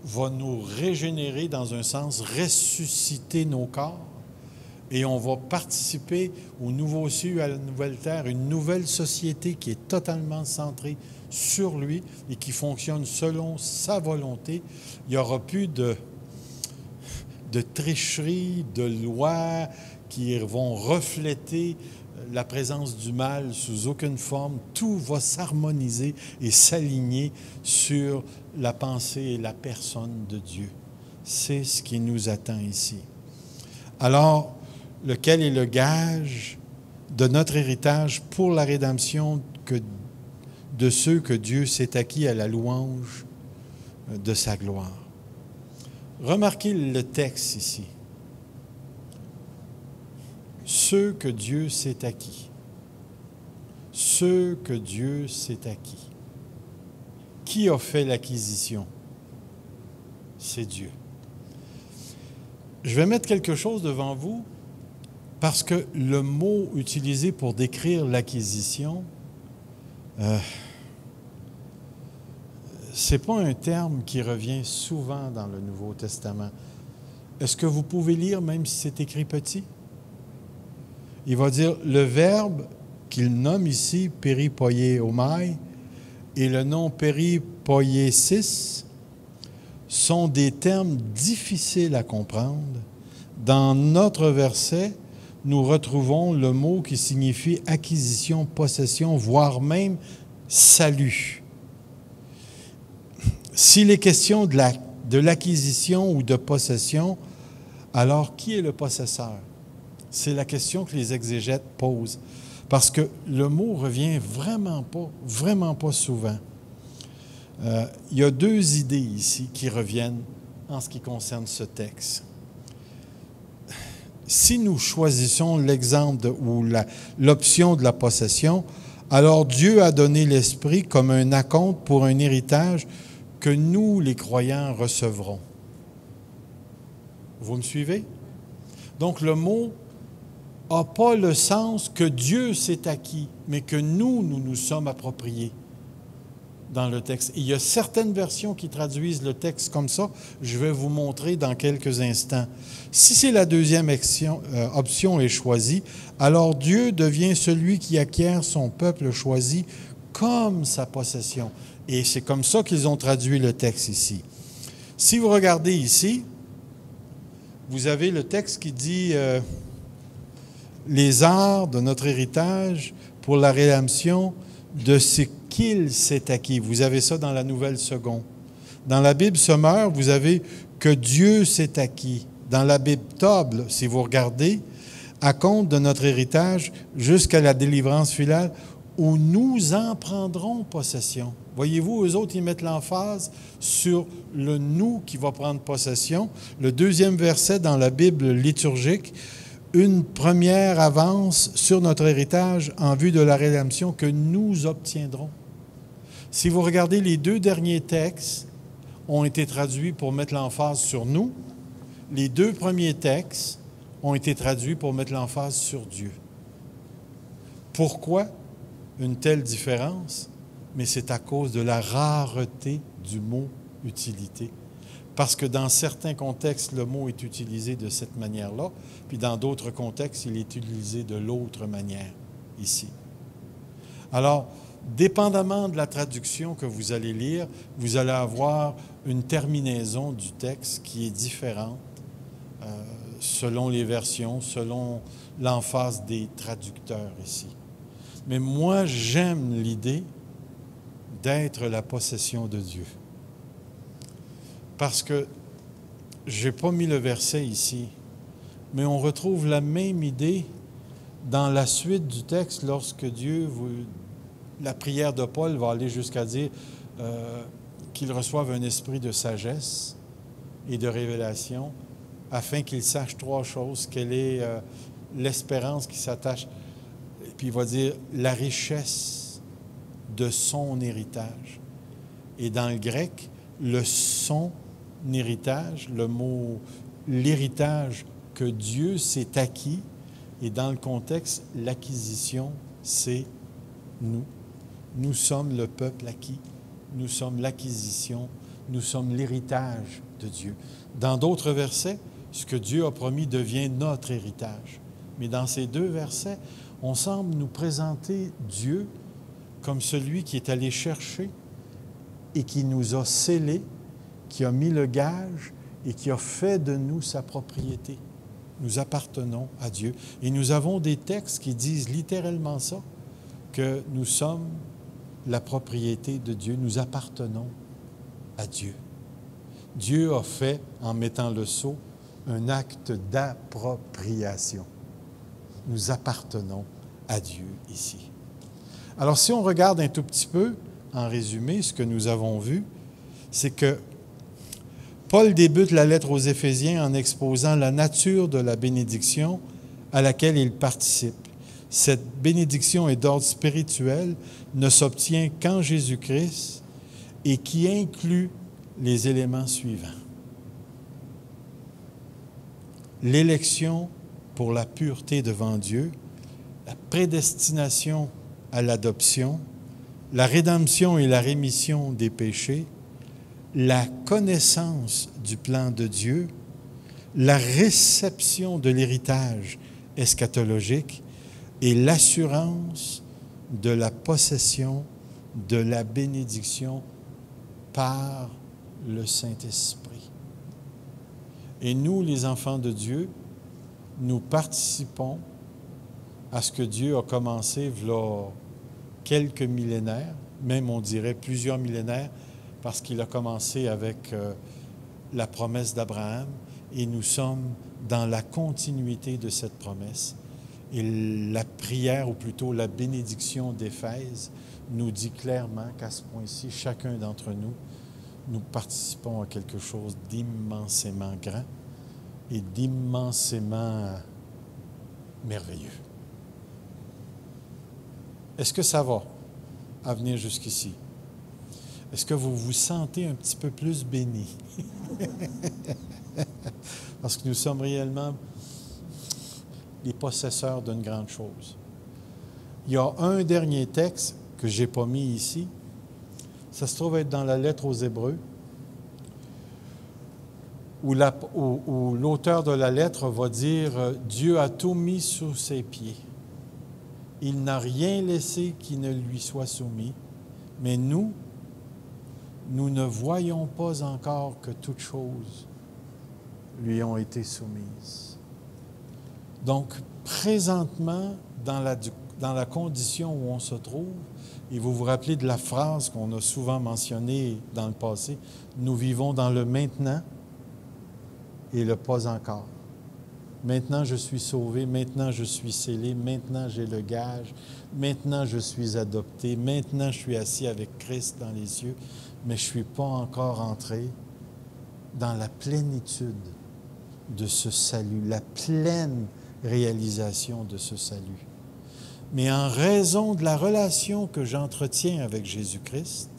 [SPEAKER 1] va nous régénérer dans un sens, ressusciter nos corps et on va participer au nouveau ciel, à la nouvelle terre, une nouvelle société qui est totalement centrée sur lui et qui fonctionne selon sa volonté. Il n'y aura plus de tricherie, de lois qui vont refléter la présence du mal sous aucune forme. Tout va s'harmoniser et s'aligner sur la pensée et la personne de Dieu. C'est ce qui nous attend ici. Alors, lequel est le gage de notre héritage pour la rédemption de ceux que Dieu s'est acquis à la louange de sa gloire. Remarquez le texte ici. Ceux que Dieu s'est acquis. Ceux que Dieu s'est acquis. Qui a fait l'acquisition? C'est Dieu. Je vais mettre quelque chose devant vous parce que le mot utilisé pour décrire l'acquisition, ce n'est pas un terme qui revient souvent dans le Nouveau Testament. Est-ce que vous pouvez lire même si c'est écrit petit? Il va dire le verbe qu'il nomme ici, péripoiéomai, et le nom péripoiésis sont des termes difficiles à comprendre. Dans notre verset, nous retrouvons le mot qui signifie acquisition, possession, voire même salut. S'il est question de l'acquisition ou de possession, alors qui est le possesseur? C'est la question que les exégètes posent. Parce que le mot revient vraiment pas souvent. Il y a deux idées ici qui reviennent en ce qui concerne ce texte. Si nous choisissons l'exemple ou l'option de la possession, alors Dieu a donné l'Esprit comme un acompte pour un héritage que nous, les croyants, recevrons. Vous me suivez? Donc, le mot n'a pas le sens que Dieu s'est acquis, mais que nous sommes appropriés dans le texte. Et il y a certaines versions qui traduisent le texte comme ça. Je vais vous montrer dans quelques instants. Si c'est la deuxième option est choisie, alors Dieu devient celui qui acquiert son peuple choisi comme sa possession. Et c'est comme ça qu'ils ont traduit le texte ici. Si vous regardez ici, vous avez le texte qui dit les arts de notre héritage pour la rédemption de ce qu'il s'est acquis. Vous avez ça dans la Nouvelle Seconde. Dans la Bible Sommaire, vous avez que Dieu s'est acquis. Dans la Bible Toble, si vous regardez, à compte de notre héritage jusqu'à la délivrance finale où nous en prendrons possession. Voyez-vous, eux autres, ils mettent l'emphase sur le « nous » qui va prendre possession. Le deuxième verset dans la Bible liturgique, une première avance sur notre héritage en vue de la rédemption que nous obtiendrons. Si vous regardez, les deux derniers textes ont été traduits pour mettre l'emphase sur nous. Les deux premiers textes ont été traduits pour mettre l'emphase sur Dieu. Pourquoi une telle différence? Mais c'est à cause de la rareté du mot « utilité ». Parce que dans certains contextes, le mot est utilisé de cette manière-là, puis dans d'autres contextes, il est utilisé de l'autre manière, ici. Alors, dépendamment de la traduction que vous allez lire, vous allez avoir une terminaison du texte qui est différente selon les versions, selon l'emphase des traducteurs ici. Mais moi, j'aime l'idée d'être la possession de Dieu. Parce que je n'ai pas mis le verset ici, mais on retrouve la même idée dans la suite du texte lorsque la prière de Paul va aller jusqu'à dire qu'il reçoive un esprit de sagesse et de révélation afin qu'il sache trois choses, quelle est l'espérance qui s'attache, puis il va dire la richesse de son héritage. Et dans le grec, le son héritage, le mot l'héritage que Dieu s'est acquis, et dans le contexte, l'acquisition, c'est nous. Nous sommes le peuple acquis, nous sommes l'acquisition, nous sommes l'héritage de Dieu. Dans d'autres versets, ce que Dieu a promis devient notre héritage. Mais dans ces deux versets, on semble nous présenter Dieu comme celui qui est allé chercher et qui nous a scellés, qui a mis le gage et qui a fait de nous sa propriété. Nous appartenons à Dieu. Et nous avons des textes qui disent littéralement ça, que nous sommes la propriété de Dieu, nous appartenons à Dieu. Dieu a fait, en mettant le sceau, un acte d'appropriation. Nous appartenons à Dieu ici. Alors, si on regarde un tout petit peu, en résumé, ce que nous avons vu, c'est que Paul débute la lettre aux Éphésiens en exposant la nature de la bénédiction à laquelle il participe. Cette bénédiction est d'ordre spirituel, ne s'obtient qu'en Jésus-Christ et qui inclut les éléments suivants. L'élection pour la pureté devant Dieu, la prédestination à l'adoption, la rédemption et la rémission des péchés, la connaissance du plan de Dieu, la réception de l'héritage eschatologique et l'assurance de la possession de la bénédiction par le Saint-Esprit. Et nous, les enfants de Dieu, nous participons à ce que Dieu a commencé il y a quelques millénaires, même on dirait plusieurs millénaires, parce qu'il a commencé avec la promesse d'Abraham, et nous sommes dans la continuité de cette promesse. Et la prière, ou plutôt la bénédiction d'Éphèse, nous dit clairement qu'à ce point-ci, chacun d'entre nous, nous participons à quelque chose d'immensément grand et d'immensément merveilleux. Est-ce que ça va à venir jusqu'ici? Est-ce que vous vous sentez un petit peu plus béni? Parce que nous sommes réellement les possesseurs d'une grande chose. Il y a un dernier texte que je n'ai pas mis ici. Ça se trouve être dans la lettre aux Hébreux, où l'auteur de la lettre va dire « Dieu a tout mis sous ses pieds. Il n'a rien laissé qui ne lui soit soumis. Mais nous ne voyons pas encore que toutes choses lui ont été soumises. » Donc, présentement, dans la condition où on se trouve, et vous vous rappelez de la phrase qu'on a souvent mentionnée dans le passé, nous vivons dans le maintenant et le pas encore. Maintenant, je suis sauvé, maintenant, je suis scellé, maintenant, j'ai le gage, maintenant, je suis adopté, maintenant, je suis assis avec Christ dans les cieux, mais je ne suis pas encore entré dans la plénitude de ce salut, la pleine réalisation de ce salut. Mais en raison de la relation que j'entretiens avec Jésus-Christ,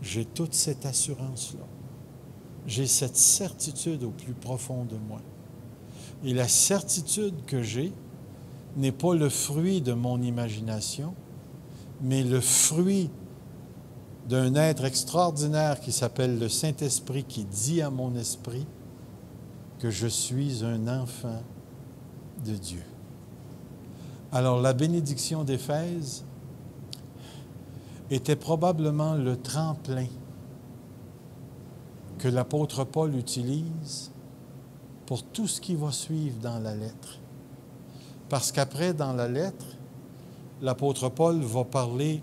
[SPEAKER 1] j'ai toute cette assurance-là. J'ai cette certitude au plus profond de moi. Et la certitude que j'ai n'est pas le fruit de mon imagination, mais le fruit d'un être extraordinaire qui s'appelle le Saint-Esprit, qui dit à mon esprit que je suis un enfant de Dieu. Alors, la bénédiction d'Éphèse était probablement le tremplin que l'apôtre Paul utilise pour tout ce qui va suivre dans la lettre. Parce qu'après, dans la lettre, l'apôtre Paul va parler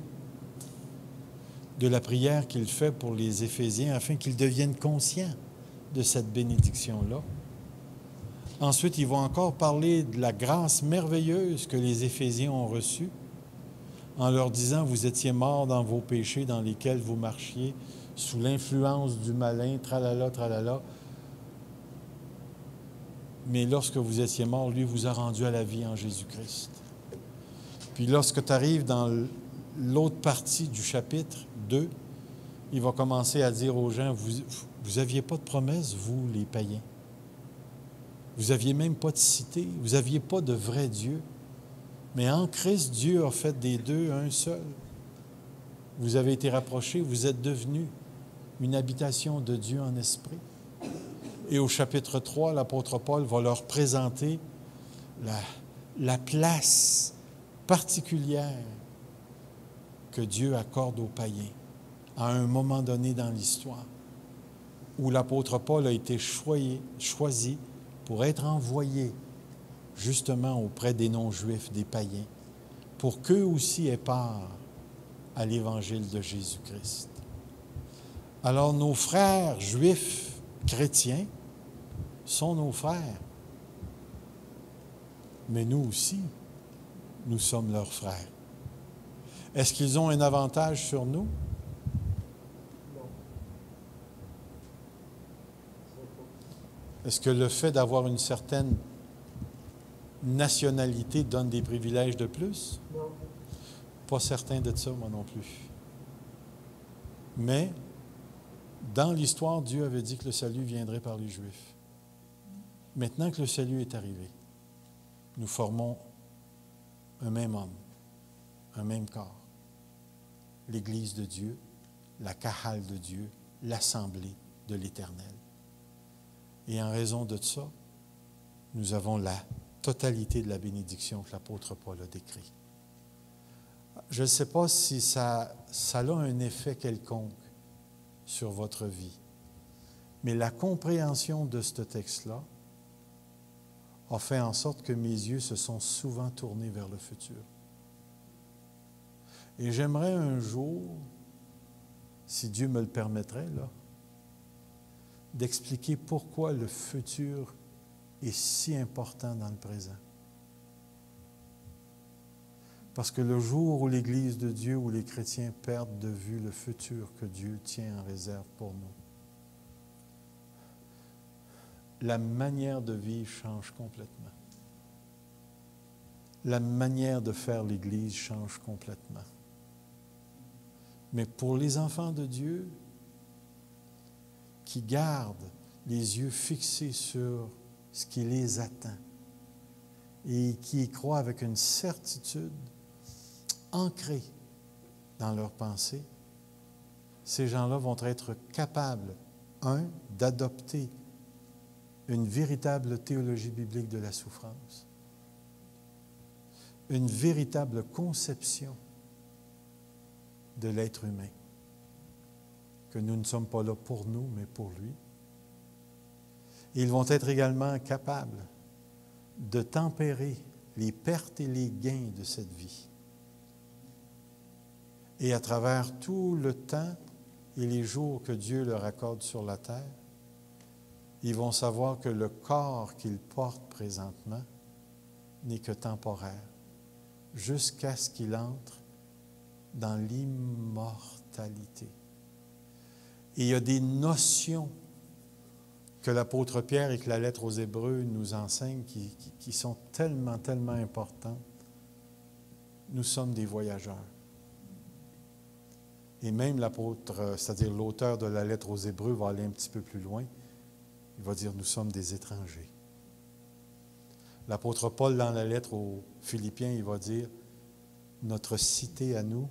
[SPEAKER 1] de la prière qu'il fait pour les Éphésiens afin qu'ils deviennent conscients de cette bénédiction-là. Ensuite, il va encore parler de la grâce merveilleuse que les Éphésiens ont reçue en leur disant « Vous étiez morts dans vos péchés dans lesquels vous marchiez, sous l'influence du malin, tralala, tralala. Mais lorsque vous étiez morts, lui vous a rendu à la vie en Jésus-Christ. » Puis lorsque tu arrives dans l'autre partie du chapitre 2, il va commencer à dire aux gens, vous n'aviez pas de promesse, vous, les païens. Vous n'aviez même pas de cité, vous n'aviez pas de vrai Dieu. Mais en Christ, Dieu a fait des deux un seul. Vous avez été rapprochés, vous êtes devenus une habitation de Dieu en esprit. Et au chapitre 3, l'apôtre Paul va leur présenter la place particulière que Dieu accorde aux païens à un moment donné dans l'histoire, où l'apôtre Paul a été choisi pour être envoyé justement auprès des non-juifs, des païens, pour qu'eux aussi aient part à l'évangile de Jésus-Christ. Alors nos frères juifs chrétiens sont nos frères, mais nous aussi, nous sommes leurs frères. Est-ce qu'ils ont un avantage sur nous? Est-ce que le fait d'avoir une certaine nationalité donne des privilèges de plus?
[SPEAKER 2] Non.
[SPEAKER 1] Pas certain de ça, moi non plus. Mais, dans l'histoire, Dieu avait dit que le salut viendrait par les Juifs. Maintenant que le salut est arrivé, nous formons un même homme, un même corps. L'Église de Dieu, la Kahal de Dieu, l'Assemblée de l'Éternel. Et en raison de ça, nous avons la totalité de la bénédiction que l'apôtre Paul a décrit. Je ne sais pas si ça a un effet quelconque sur votre vie, mais la compréhension de ce texte-là a fait en sorte que mes yeux se sont souvent tournés vers le futur. Et j'aimerais un jour, si Dieu me le permettrait, là, d'expliquer pourquoi le futur est si important dans le présent. Parce que le jour où l'Église de Dieu, où les chrétiens perdent de vue le futur que Dieu tient en réserve pour nous, la manière de vivre change complètement. La manière de faire l'Église change complètement. Mais pour les enfants de Dieu qui gardent les yeux fixés sur ce qui les attend et qui y croient avec une certitude ancrée dans leur pensée, ces gens-là vont être capables, d'adopter une véritable théologie biblique de la souffrance, une véritable conception de l'être humain, que nous ne sommes pas là pour nous, mais pour lui. Et ils vont être également capables de tempérer les pertes et les gains de cette vie. Et à travers tout le temps et les jours que Dieu leur accorde sur la terre, ils vont savoir que le corps qu'ils portent présentement n'est que temporaire, jusqu'à ce qu'il entre dans l'immortalité. Et il y a des notions que l'apôtre Pierre et que la lettre aux Hébreux nous enseignent qui sont tellement, tellement importantes. Nous sommes des voyageurs. Et même l'apôtre, c'est-à-dire l'auteur de la lettre aux Hébreux, va aller un petit peu plus loin. Il va dire, nous sommes des étrangers. L'apôtre Paul, dans la lettre aux Philippiens, il va dire, notre cité à nous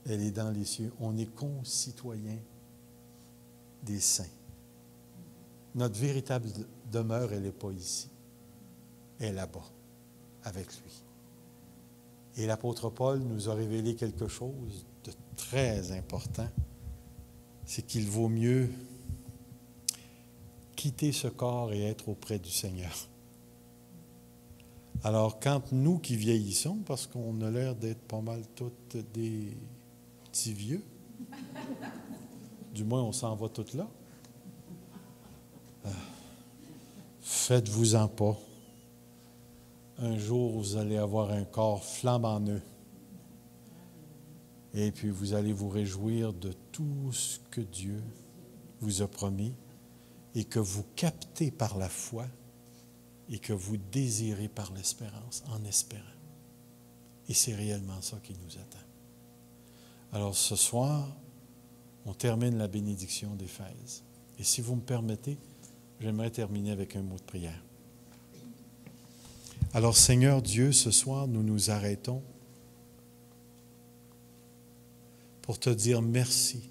[SPEAKER 1] elle est dans les cieux. On est concitoyens des saints. Notre véritable demeure, elle n'est pas ici. Elle est là-bas, avec lui. Et l'apôtre Paul nous a révélé quelque chose de très important. C'est qu'il vaut mieux quitter ce corps et être auprès du Seigneur. Alors, quand nous qui vieillissons, parce qu'on a l'air d'être pas mal tous des petits vieux, du moins on s'en va tous là, faites-vous-en pas. Un jour, vous allez avoir un corps flambant neuf. Et puis, vous allez vous réjouir de tout ce que Dieu vous a promis et que vous captez par la foi et que vous désirez par l'espérance, en espérant. Et c'est réellement ça qui nous attend. Alors, ce soir, on termine la bénédiction d'Éphèse. Et si vous me permettez, j'aimerais terminer avec un mot de prière. Alors, Seigneur Dieu, ce soir, nous nous arrêtons pour te dire merci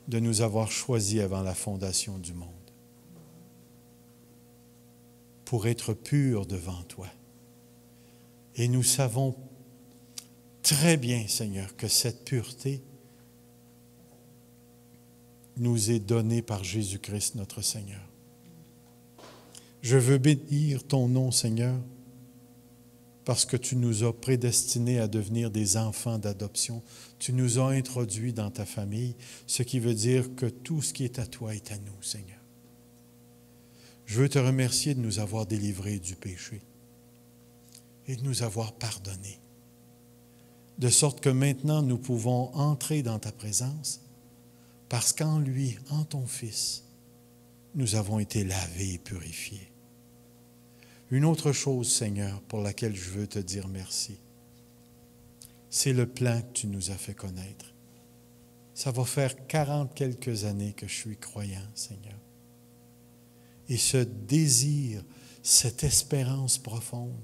[SPEAKER 1] de nous avoir choisis avant la fondation du monde, pour être purs devant toi. Et nous savons très bien, Seigneur, que cette pureté nous est donnée par Jésus-Christ, notre Seigneur. Je veux bénir ton nom, Seigneur, parce que tu nous as prédestinés à devenir des enfants d'adoption. Tu nous as introduits dans ta famille, ce qui veut dire que tout ce qui est à toi est à nous, Seigneur. Je veux te remercier de nous avoir délivrés du péché et de nous avoir pardonnés, de sorte que maintenant nous pouvons entrer dans ta présence, parce qu'en lui, en ton Fils, nous avons été lavés et purifiés. Une autre chose, Seigneur, pour laquelle je veux te dire merci, c'est le plan que tu nous as fait connaître. Ça va faire 40 quelques années que je suis croyant, Seigneur. Et ce désir, cette espérance profonde,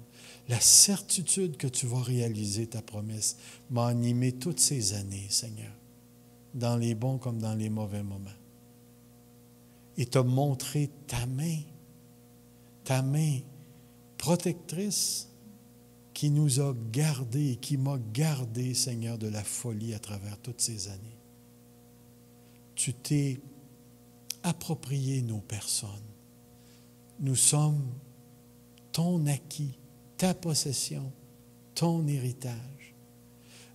[SPEAKER 1] la certitude que tu vas réaliser ta promesse m'a animé toutes ces années, Seigneur, dans les bons comme dans les mauvais moments. Et t'as montré ta main protectrice qui nous a gardés et qui m'a gardé, Seigneur, de la folie à travers toutes ces années. Tu t'es approprié nos personnes. Nous sommes ton acquis, ta possession, ton héritage.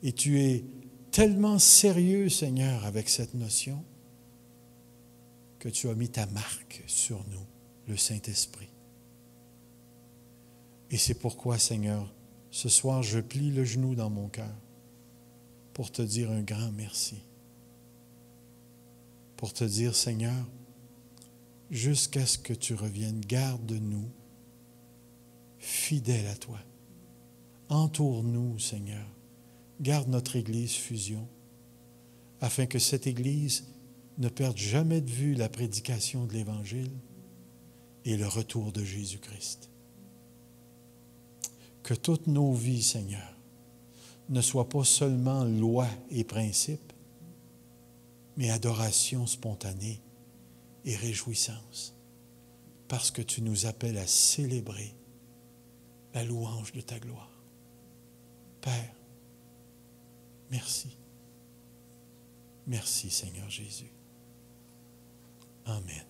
[SPEAKER 1] Et tu es tellement sérieux, Seigneur, avec cette notion que tu as mis ta marque sur nous, le Saint-Esprit. Et c'est pourquoi, Seigneur, ce soir, je plie le genou dans mon cœur pour te dire un grand merci. Pour te dire, Seigneur, jusqu'à ce que tu reviennes, garde-nous, fidèles à toi. Entoure-nous, Seigneur. Garde notre Église Fusion, afin que cette Église ne perde jamais de vue la prédication de l'Évangile et le retour de Jésus-Christ. Que toutes nos vies, Seigneur, ne soient pas seulement loi et principe, mais adoration spontanée et réjouissance, parce que tu nous appelles à célébrer la louange de ta gloire. Père, merci. Merci, Seigneur Jésus. Amen.